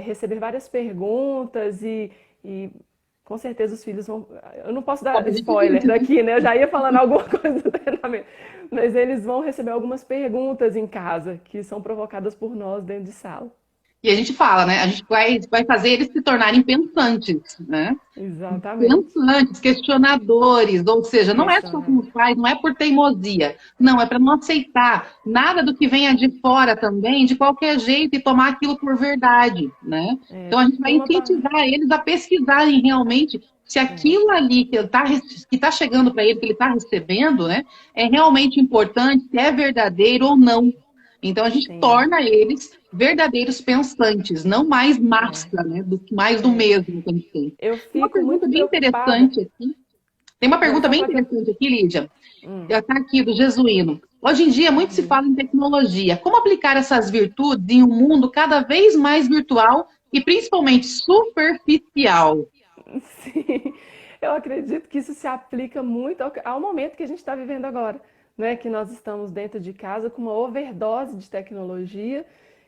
receber várias perguntas e com certeza os filhos vão. Eu não posso dar spoiler daqui, né? Eu já ia falando alguma coisa do treinamento. Mas eles vão receber algumas perguntas em casa que são provocadas por nós dentro de sala. E a gente fala, né? A gente vai fazer eles se tornarem pensantes, né? Exatamente. Pensantes, questionadores, ou seja, não é só com os pais, não é por teimosia, não, é para não aceitar nada do que venha de fora também, de qualquer jeito, e tomar aquilo por verdade, né? Então a gente vai incentivar eles a pesquisarem realmente se aquilo ali que tá chegando para ele, que ele está recebendo, né, é realmente importante, se é verdadeiro ou não. Então a gente torna eles verdadeiros pensantes, não mais massa, né? Mais do mesmo que a gente tem. Eu Tem uma fico pergunta muito bem preocupada. interessante aqui. Tem uma pergunta bem interessante aqui, Lídia. Está aqui do Jesuíno. Hoje em dia muito se fala em tecnologia. Como aplicar essas virtudes em um mundo cada vez mais virtual e principalmente superficial? Sim, eu acredito que isso se aplica muito ao momento que a gente está vivendo agora, né? Que nós estamos dentro de casa com uma overdose de tecnologia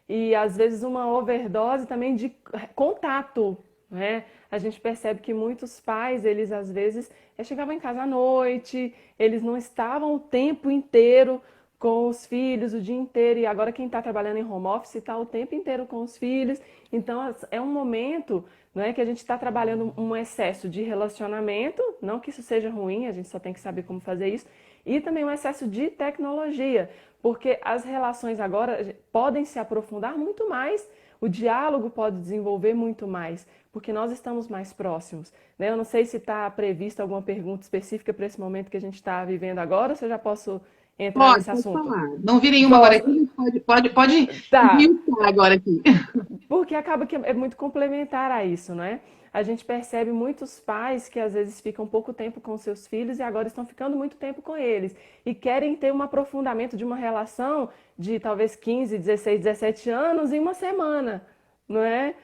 e às vezes uma overdose também de contato, né? A gente percebe que muitos pais, eles às vezes chegavam em casa à noite, eles não estavam o tempo inteiro com os filhos, o dia inteiro, e agora quem está trabalhando em home office está o tempo inteiro com os filhos. Então é um momento, não é, que a gente está trabalhando um excesso de relacionamento, não que isso seja ruim, a gente só tem que saber como fazer isso, e também um excesso de tecnologia, porque as relações agora podem se aprofundar muito mais, o diálogo pode desenvolver muito mais, porque nós estamos mais próximos, né? Eu não sei se está prevista alguma pergunta específica para esse momento que a gente está vivendo agora, ou se eu já posso entrar nesse assunto. Falar. Não vi nenhuma agora aqui, pode tá. Agora aqui. Porque acaba que é muito complementar a isso, né? A gente percebe muitos pais que às vezes ficam pouco tempo com seus filhos e agora estão ficando muito tempo com eles e querem ter um aprofundamento de uma relação de talvez 15, 16, 17 anos em uma semana, não é?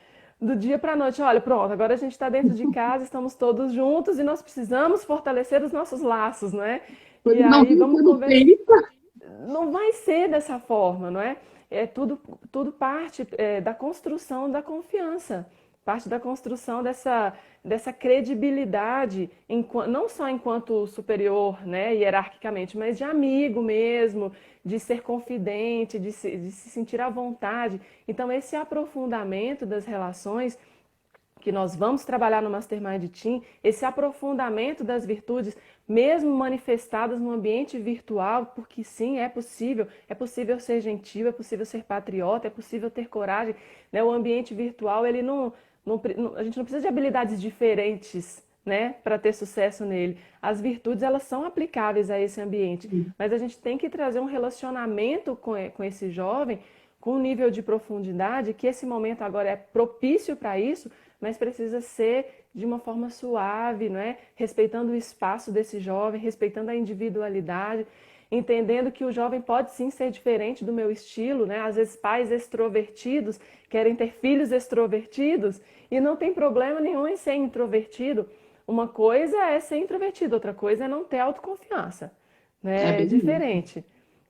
Do dia para a noite, olha, pronto, agora a gente está dentro de casa, estamos todos juntos e nós precisamos fortalecer os nossos laços, não é? E aí vamos conversar. Não vai ser dessa forma, não é? É tudo parte da construção da confiança, parte da construção dessa credibilidade, não só enquanto superior, né, hierarquicamente, mas de amigo mesmo, de ser confidente, de se sentir à vontade. Então, esse aprofundamento das relações que nós vamos trabalhar no Mastermind Team, esse aprofundamento das virtudes, mesmo manifestadas no ambiente virtual, porque sim, é possível ser gentil, é possível ser patriota, é possível ter coragem, né? O ambiente virtual, ele a gente não precisa de habilidades diferentes, né, para ter sucesso nele. As virtudes, elas são aplicáveis a esse ambiente, mas a gente tem que trazer um relacionamento com esse jovem, com um nível de profundidade, que esse momento agora é propício para isso, mas precisa ser de uma forma suave, não é? Respeitando o espaço desse jovem, respeitando a individualidade, entendendo que o jovem pode sim ser diferente do meu estilo, né? Às vezes pais extrovertidos querem ter filhos extrovertidos e não tem problema nenhum em ser introvertido. Uma coisa é ser introvertido, outra coisa é não ter autoconfiança, né? É diferente.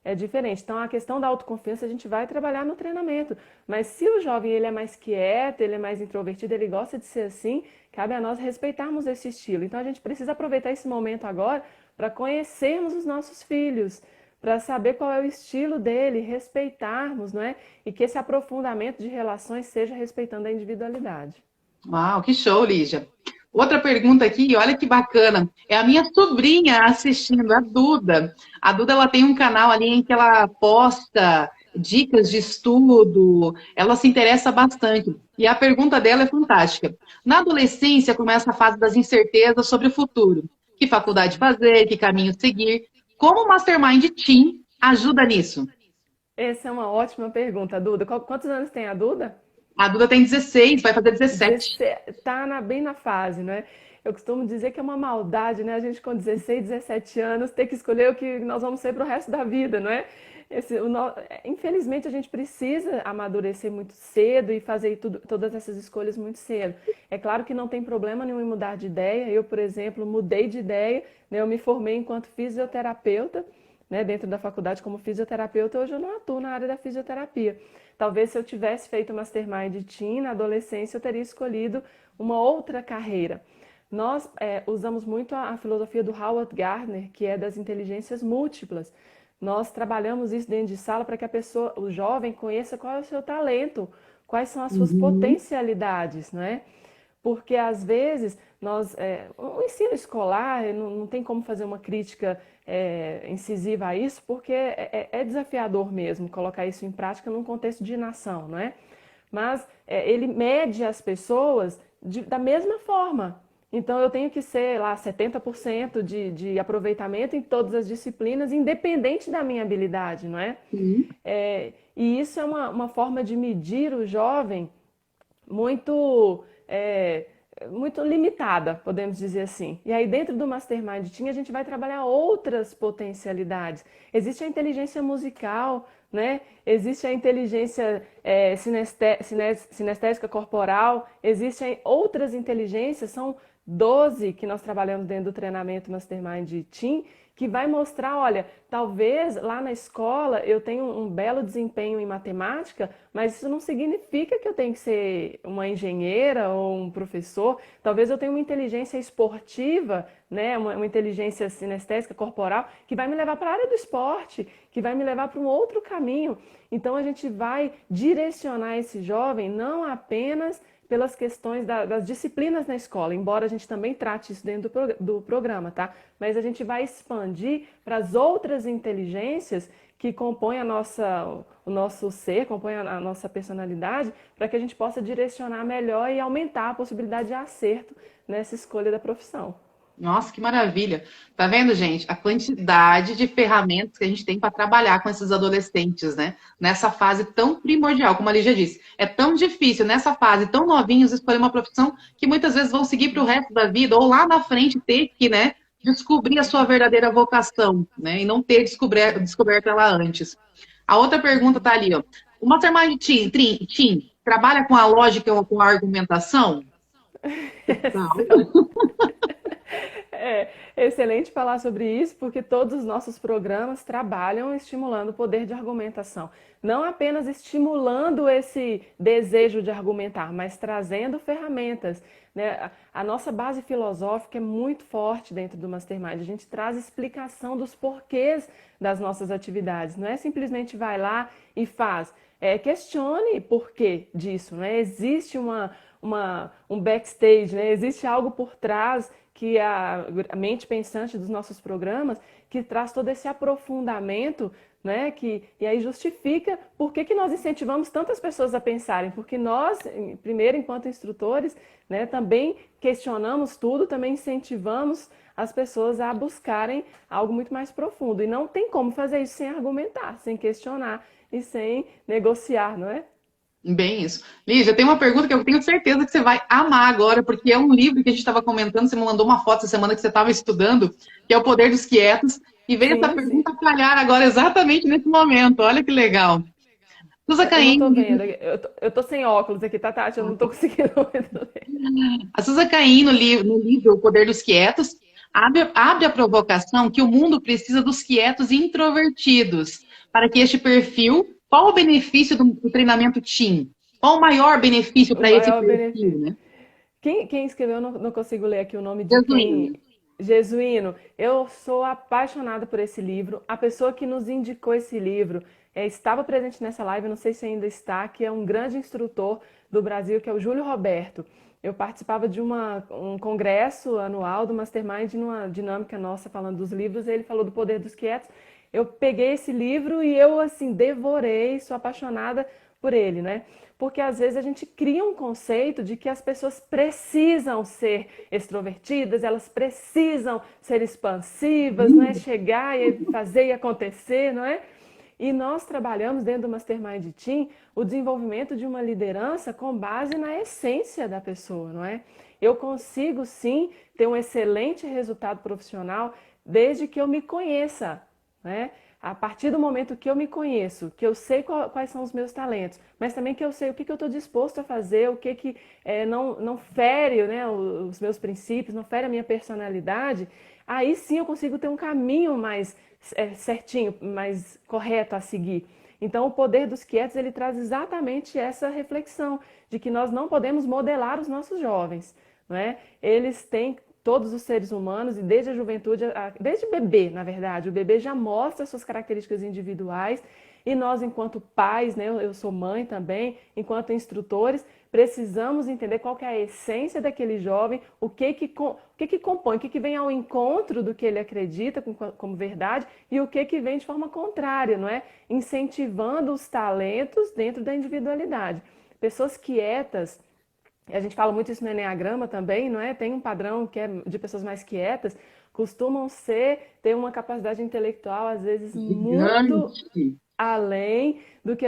É diferente. Então, a questão da autoconfiança a gente vai trabalhar no treinamento. Mas se o jovem ele é mais quieto, ele é mais introvertido, ele gosta de ser assim, cabe a nós respeitarmos esse estilo. Então, a gente precisa aproveitar esse momento agora para conhecermos os nossos filhos, para saber qual é o estilo dele, respeitarmos, não é? E que esse aprofundamento de relações seja respeitando a individualidade. Uau, que show, Lígia. Outra pergunta aqui, olha que bacana. É a minha sobrinha assistindo, a Duda. A Duda, ela tem um canal ali em que ela posta dicas de estudo, ela se interessa bastante. E a pergunta dela é fantástica. Na adolescência começa a fase das incertezas sobre o futuro. Que faculdade fazer, que caminho seguir. Como o Mastermind Team ajuda nisso? Essa é uma ótima pergunta, Duda. Quantos anos tem a Duda? A Duda tem 16, vai fazer 17. Tá bem na fase, né? Eu costumo dizer que é uma maldade, né? A gente com 16, 17 anos ter que escolher o que nós vamos ser para o resto da vida, não é? Infelizmente a gente precisa amadurecer muito cedo e fazer todas essas escolhas muito cedo. É claro que não tem problema nenhum em mudar de ideia. Eu, por exemplo, mudei de ideia, né? Eu me formei enquanto fisioterapeuta, né? Dentro da faculdade como fisioterapeuta. Hoje eu não atuo na área da fisioterapia. Talvez se eu tivesse feito Mastermind Teen na adolescência, eu teria escolhido uma outra carreira. Nós usamos muito a filosofia do Howard Gardner, que é das inteligências múltiplas. Nós trabalhamos isso dentro de sala para que a pessoa, o jovem, conheça qual é o seu talento, quais são as suas Uhum. potencialidades, não é? Porque às vezes o ensino escolar não tem como fazer uma crítica incisiva a isso, porque é desafiador mesmo colocar isso em prática num contexto de nação, não é? Mas ele mede as pessoas da mesma forma. Então eu tenho que ser lá 70% de aproveitamento em todas as disciplinas, independente da minha habilidade, não é? Sim. E isso é uma forma de medir o jovem muito, é, muito limitada, podemos dizer assim. E aí, dentro do Mastermind Team, a gente vai trabalhar outras potencialidades. Existe a inteligência musical, né? Existe a inteligência sinestésica corporal, existem outras inteligências, são 12 que nós trabalhamos dentro do treinamento Mastermind Team, que vai mostrar, olha, talvez lá na escola eu tenha um belo desempenho em matemática, mas isso não significa que eu tenho que ser uma engenheira ou um professor. Talvez eu tenha uma inteligência esportiva, né, uma inteligência sinestésica corporal, que vai me levar para a área do esporte, que vai me levar para um outro caminho. Então a gente vai direcionar esse jovem não apenas pelas questões das disciplinas na escola, embora a gente também trate isso dentro do programa, tá? Mas a gente vai expandir para as outras inteligências que compõem o nosso ser, compõem a nossa personalidade, para que a gente possa direcionar melhor e aumentar a possibilidade de acerto nessa escolha da profissão. Nossa, que maravilha. Tá vendo, gente? A quantidade de ferramentas que a gente tem para trabalhar com esses adolescentes, né? Nessa fase tão primordial, como a Lígia disse. É tão difícil, nessa fase, tão novinhos, escolher uma profissão que muitas vezes vão seguir para o resto da vida, ou lá na frente ter que, né, descobrir a sua verdadeira vocação, né? E não ter descoberto ela antes. A outra pergunta tá ali, ó. O Mastermind Team trabalha com a lógica ou com a argumentação? Não. É excelente falar sobre isso, porque todos os nossos programas trabalham estimulando o poder de argumentação. Não apenas estimulando esse desejo de argumentar, mas trazendo ferramentas, né? A nossa base filosófica é muito forte dentro do Mastermind. A gente traz explicação dos porquês das nossas atividades. Não é simplesmente vai lá e faz. Questione porquê disso, né? Existe um backstage, né? Existe algo por trás que a mente pensante dos nossos programas, que traz todo esse aprofundamento, né? E aí justifica por que nós incentivamos tantas pessoas a pensarem, porque nós, primeiro, enquanto instrutores, né, também questionamos tudo, também incentivamos as pessoas a buscarem algo muito mais profundo. E não tem como fazer isso sem argumentar, sem questionar e sem negociar, não é? Bem isso. Lígia, tem uma pergunta que eu tenho certeza que você vai amar agora, porque é um livro que a gente estava comentando, você me mandou uma foto essa semana que você estava estudando, que é O Poder dos Quietos, e veio essa Sim, sim. pergunta calhar agora exatamente nesse momento. Olha que legal. Susa Eu não tô Caim, vendo. Eu tô sem óculos aqui, tá, Tati? Eu não tô conseguindo ler. a Susa Caim, no livro O Poder dos Quietos, abre a provocação que o mundo precisa dos quietos e introvertidos. Para que este perfil, qual o benefício do treinamento Team? Qual o maior benefício O para esse maior perfil, benefício. né? Quem escreveu, eu não consigo ler aqui o nome de Jesuíno. quem. Jesuíno, eu sou apaixonada por esse livro. A pessoa que nos indicou esse livro estava presente nessa live, não sei se ainda está, que é um grande instrutor do Brasil, que é o Júlio Roberto. Eu participava de um congresso anual do Mastermind, numa dinâmica nossa falando dos livros, e ele falou do Poder dos Quietos. eu peguei esse livro e eu, assim, devorei, sou apaixonada por ele, né? Porque às vezes a gente cria um conceito de que as pessoas precisam ser extrovertidas, elas precisam ser expansivas, não é? Chegar e fazer e acontecer, não é? E nós trabalhamos dentro do Mastermind Team o desenvolvimento de uma liderança com base na essência da pessoa, não é? Eu consigo sim ter um excelente resultado profissional desde que eu me conheça, né? A partir do momento que eu me conheço, que eu sei quais são os meus talentos, mas também que eu sei o que eu estou disposto a fazer, o que não fere, né, os meus princípios, não fere a minha personalidade, aí sim eu consigo ter um caminho mais certinho, mais correto a seguir. Então, o poder dos quietos, ele traz exatamente essa reflexão de que nós não podemos modelar os nossos jovens, não é? Eles têm todos os seres humanos, e desde a juventude, desde bebê, na verdade, o bebê já mostra suas características individuais, e nós, enquanto pais, né, eu sou mãe também, enquanto instrutores, precisamos entender qual que é a essência daquele jovem, o que compõe, o que vem ao encontro do que ele acredita como verdade, e o que vem de forma contrária, não é? Incentivando os talentos dentro da individualidade. Pessoas quietas, a gente fala muito isso no Eneagrama também, não é? Tem um padrão que é de pessoas mais quietas, costumam ter uma capacidade intelectual, às vezes, muito além do que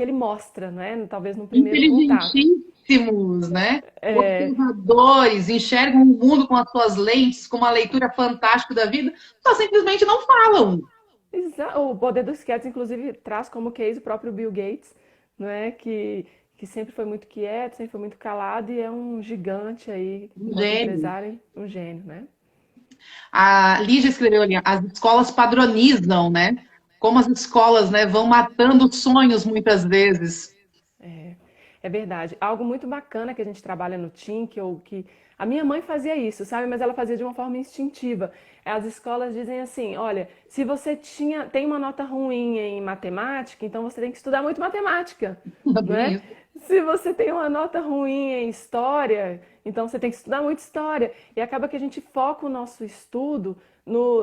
ele mostra, não é? Talvez no primeiro contato. Inteligentíssimos, né? Observadores, enxergam o mundo com as suas lentes, com uma leitura fantástica da vida, só simplesmente não falam. O poder dos quietos, inclusive, traz como case o próprio Bill Gates, não é? Que sempre foi muito quieto, sempre foi muito calado e é um gigante aí, um empresário, um gênio, né? A Lígia escreveu ali, as escolas padronizam, né? Como as escolas, né, vão matando sonhos muitas vezes. É verdade. Algo muito bacana que a gente trabalha no Team, que a minha mãe fazia isso, sabe? Mas ela fazia de uma forma instintiva. As escolas dizem assim, olha, se você tem uma nota ruim em matemática, então você tem que estudar muito matemática, né? Se você tem uma nota ruim em história, então você tem que estudar muito história. E acaba que a gente foca o nosso estudo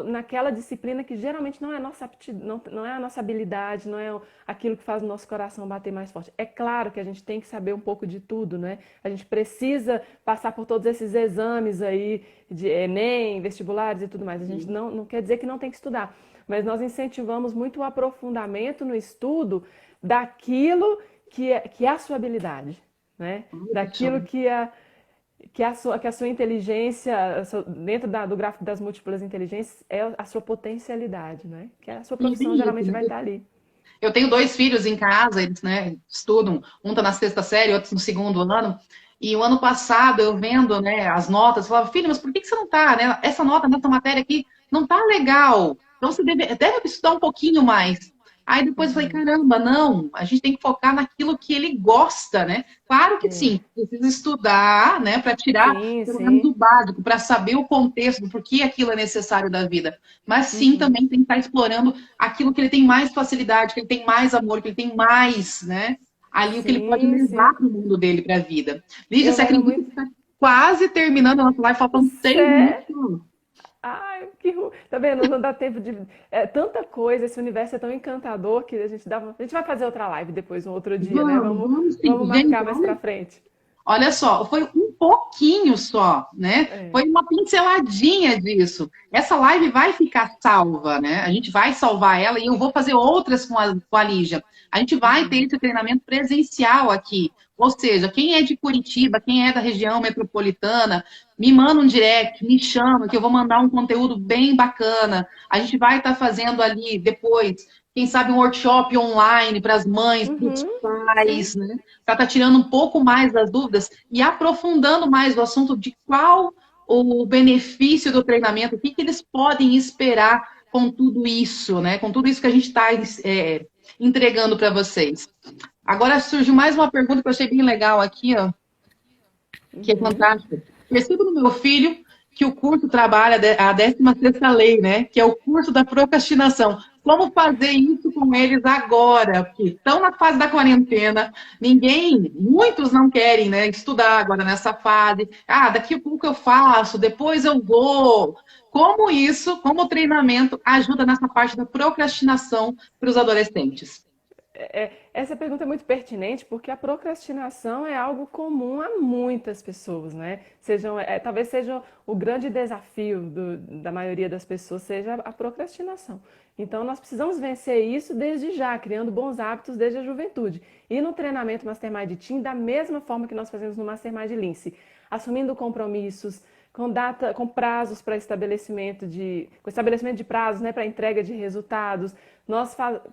naquela disciplina que geralmente não é não é a nossa habilidade, não é aquilo que faz o nosso coração bater mais forte. É claro que a gente tem que saber um pouco de tudo, né? A gente precisa passar por todos esses exames aí de Enem, vestibulares e tudo mais. A gente não quer dizer que não tem que estudar, mas nós incentivamos muito o aprofundamento no estudo daquilo que é a sua habilidade, né? Daquilo que a sua inteligência, dentro do gráfico das múltiplas inteligências, é a sua potencialidade, né? Que a sua profissão geralmente vai estar ali. Eu tenho 2 filhos em casa, eles, né, estudam, um está na 6ª série, outro no 2º ano, e o ano passado eu vendo, né, as notas, eu falava, filho, mas por que você não está, né? Essa nota nessa matéria aqui não está legal, então você deve estudar um pouquinho mais. Aí depois eu falei, caramba, não, a gente tem que focar naquilo que ele gosta, né? Claro que sim, precisa estudar, né, para tirar pelo menos o básico, para saber o contexto do porquê aquilo é necessário da vida. Mas sim, também tem que estar explorando aquilo que ele tem mais facilidade, que ele tem mais amor, que ele tem mais, né? Ali o que ele pode levar para o mundo dele, para a vida. Lígia, você acredita que está quase terminando a nossa live, faltam 3 minutos. Ai, que ruim. Tá vendo? Não dá tempo de... tanta coisa, esse universo é tão encantador que a gente vai fazer outra live depois, um outro dia, né? Vamos marcar mais pra frente. Olha só, foi um pouquinho só, né? Foi uma pinceladinha disso. Essa live vai ficar salva, né? A gente vai salvar ela e eu vou fazer outras com a Lígia. A gente vai ter esse treinamento presencial aqui. Ou seja, quem é de Curitiba, quem é da região metropolitana, me manda um direct, me chama, que eu vou mandar um conteúdo bem bacana. A gente vai estar fazendo ali depois, quem sabe um workshop online para as mães, para os pais, né? Para estar tirando um pouco mais das dúvidas e aprofundando mais o assunto de qual o benefício do treinamento, o que eles podem esperar com tudo isso, né? Com tudo isso que a gente está entregando para vocês. Agora surgiu mais uma pergunta que eu achei bem legal aqui, ó, que é fantástica. Percebo no meu filho que o curso trabalha a 16ª lei, né? Que é o curso da procrastinação. como fazer isso com eles agora, porque estão na fase da quarentena, muitos não querem, né, estudar agora nessa fase. Ah, daqui a pouco eu faço, depois eu vou. Como o treinamento ajuda nessa parte da procrastinação para os adolescentes? Essa pergunta é muito pertinente porque a procrastinação é algo comum a muitas pessoas, né? Talvez seja o grande desafio da maioria das pessoas, seja a procrastinação. Então, nós precisamos vencer isso desde já, criando bons hábitos desde a juventude. E no treinamento Mastermind Team, da mesma forma que nós fazemos no Mastermind Lince, assumindo compromissos, com prazos para estabelecimento de prazos, né, para entrega de resultados.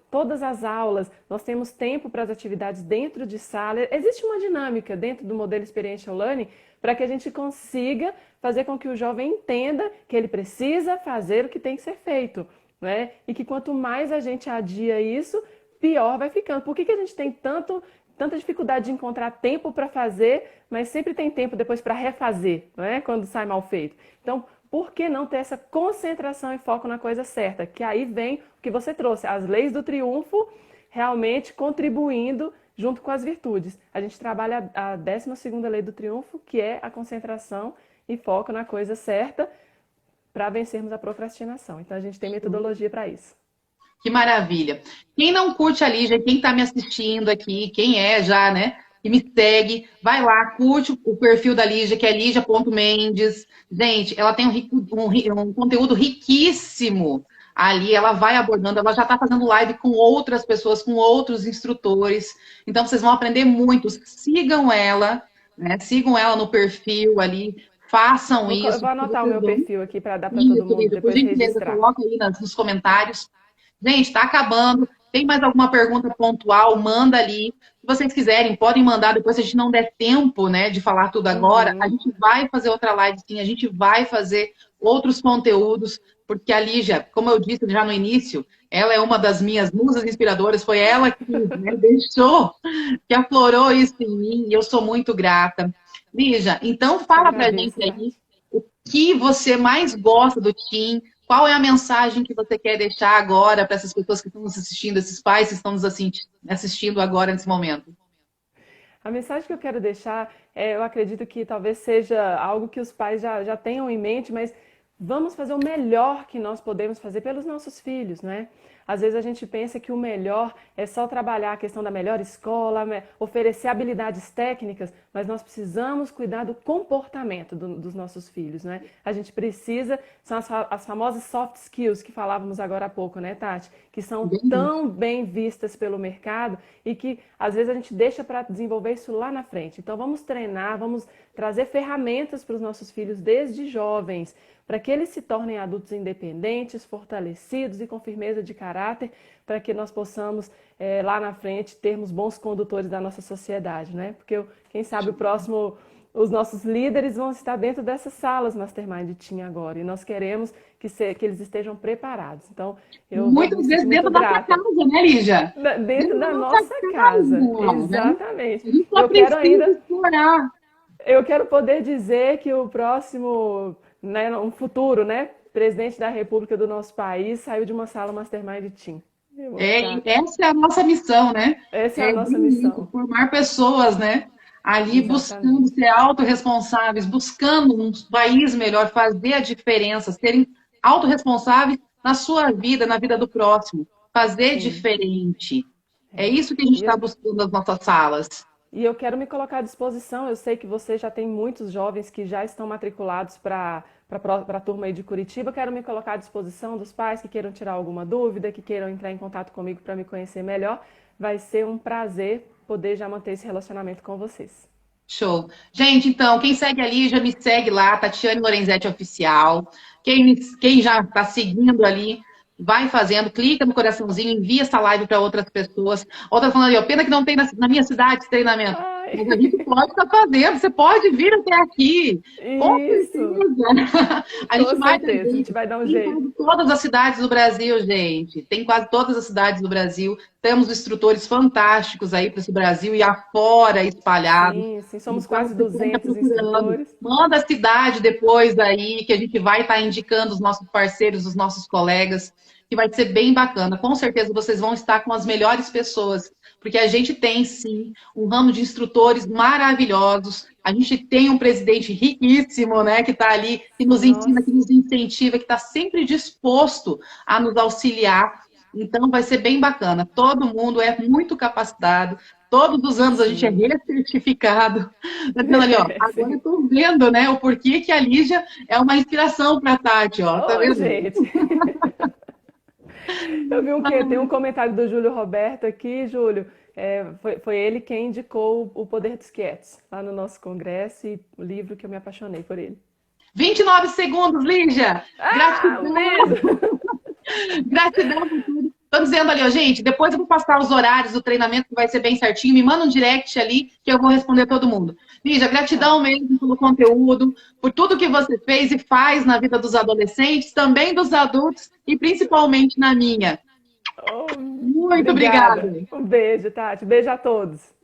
Todas as aulas, nós temos tempo para as atividades dentro de sala. Existe uma dinâmica dentro do modelo Experiential Learning para que a gente consiga fazer com que o jovem entenda que ele precisa fazer o que tem que ser feito, né? E que quanto mais a gente adia isso, pior vai ficando. Por que a gente tem tanta dificuldade de encontrar tempo para fazer, mas sempre tem tempo depois para refazer, não é? Quando sai mal feito. Então, por que não ter essa concentração e foco na coisa certa? Que aí vem o que você trouxe, as leis do triunfo realmente contribuindo junto com as virtudes. A gente trabalha a 12ª lei do triunfo, que é a concentração e foco na coisa certa para vencermos a procrastinação. Então, a gente tem metodologia para isso. Que maravilha. Quem não curte a Lígia, quem está me assistindo aqui, quem é já, né? E me segue, vai lá, curte o perfil da Lígia, que é Lígia.Mendes. Gente, ela tem um conteúdo riquíssimo ali, ela vai abordando, ela já está fazendo live com outras pessoas, com outros instrutores. Então, vocês vão aprender muito. Sigam ela, né? Sigam ela no perfil ali, façam isso. Eu vou anotar o meu perfil aqui para dar para todo mundo depois registrar. Coloca aí nos comentários. Gente, está acabando. Tem mais alguma pergunta pontual? Manda ali. Se vocês quiserem, podem mandar. Depois, se a gente não der tempo, né, de falar tudo agora, a gente vai fazer outra live, sim. A gente vai fazer outros conteúdos, porque a Lígia, como eu disse já no início, ela é uma das minhas musas inspiradoras. Foi ela que, né, que aflorou isso em mim. E eu sou muito grata. Lígia, então fala pra gente aí o que você mais gosta do Team. Qual é a mensagem que você quer deixar agora para essas pessoas que estão nos assistindo, esses pais que estão nos assistindo agora nesse momento? A mensagem que eu quero deixar, eu acredito que talvez seja algo que os pais já tenham em mente, mas vamos fazer o melhor que nós podemos fazer pelos nossos filhos, né? Às vezes a gente pensa que o melhor é só trabalhar a questão da melhor escola, oferecer habilidades técnicas, mas nós precisamos cuidar do comportamento dos nossos filhos, né? A gente precisa, são as famosas soft skills que falávamos agora há pouco, né, Tati? Que são tão bem vistas pelo mercado e que às vezes a gente deixa para desenvolver isso lá na frente. Então vamos treinar, vamos trazer ferramentas para os nossos filhos desde jovens, para que eles se tornem adultos independentes, fortalecidos e com firmeza de caráter, para que nós possamos, lá na frente, termos bons condutores da nossa sociedade, né? Porque, quem sabe, os nossos líderes vão estar dentro dessas salas Mastermind Team agora, e nós queremos que eles estejam preparados. Então, muitas vezes dentro da nossa casa, né, Lígia? Dentro da nossa casa, exatamente. A gente só precisa explorar. Eu quero poder dizer que o próximo, né, um futuro, né, presidente da República do nosso país saiu de uma sala Mastermind Team. Essa é a nossa missão, né? Essa é a nossa missão. Formar pessoas, né? Ali buscando ser autorresponsáveis, buscando um país melhor, fazer a diferença, serem autorresponsáveis na sua vida, na vida do próximo, fazer diferente. É isso que a gente está buscando nas nossas salas. E eu quero me colocar à disposição. Eu sei que você já tem muitos jovens que já estão matriculados para a turma aí de Curitiba. Quero me colocar à disposição dos pais que queiram tirar alguma dúvida, que queiram entrar em contato comigo para me conhecer melhor. Vai ser um prazer poder já manter esse relacionamento com vocês. Show. Gente, então, quem segue a Lígia, me segue lá, Tatiane Lorenzetti Oficial. Quem já está seguindo ali, vai fazendo, clica no coraçãozinho, envia essa live para outras pessoas. Outra falando ali, ó, pena que não tem na minha cidade esse treinamento. Mas a gente pode estar fazendo, você pode vir até aqui. Isso. A gente vai dar um jeito. Tem todas as cidades do Brasil, gente. Tem quase todas as cidades do Brasil. Temos instrutores fantásticos aí para esse Brasil e afora espalhados. Sim, somos quase 200 instrutores. Manda a cidade depois aí, que a gente vai estar indicando os nossos parceiros, os nossos colegas. que vai ser bem bacana. Com certeza vocês vão estar com as melhores pessoas, porque a gente tem, sim, um ramo de instrutores maravilhosos. A gente tem um presidente riquíssimo, né, que está ali, que nos ensina, que nos incentiva, que está sempre disposto a nos auxiliar. Então, vai ser bem bacana. Todo mundo é muito capacitado. Todos os anos a gente é recertificado. Tá vendo ali, ó? Agora eu tô vendo, né, o porquê que a Lígia é uma inspiração para a Tati, ó. Tá vendo? Gente. Eu vi tem um comentário do Júlio Roberto aqui, Júlio. Foi ele quem indicou o Poder dos Quietos lá no nosso congresso e o livro que eu me apaixonei por ele. 29 segundos, Lígia! Gratidão! Gratidão por tudo. Tô dizendo ali, ó, gente, depois eu vou passar os horários do treinamento, que vai ser bem certinho. Me manda um direct ali, que eu vou responder todo mundo. Lígia, gratidão mesmo pelo conteúdo, por tudo que você fez e faz na vida dos adolescentes, também dos adultos e principalmente na minha. Oh, Muito obrigada. Um beijo, Tati. Beijo a todos.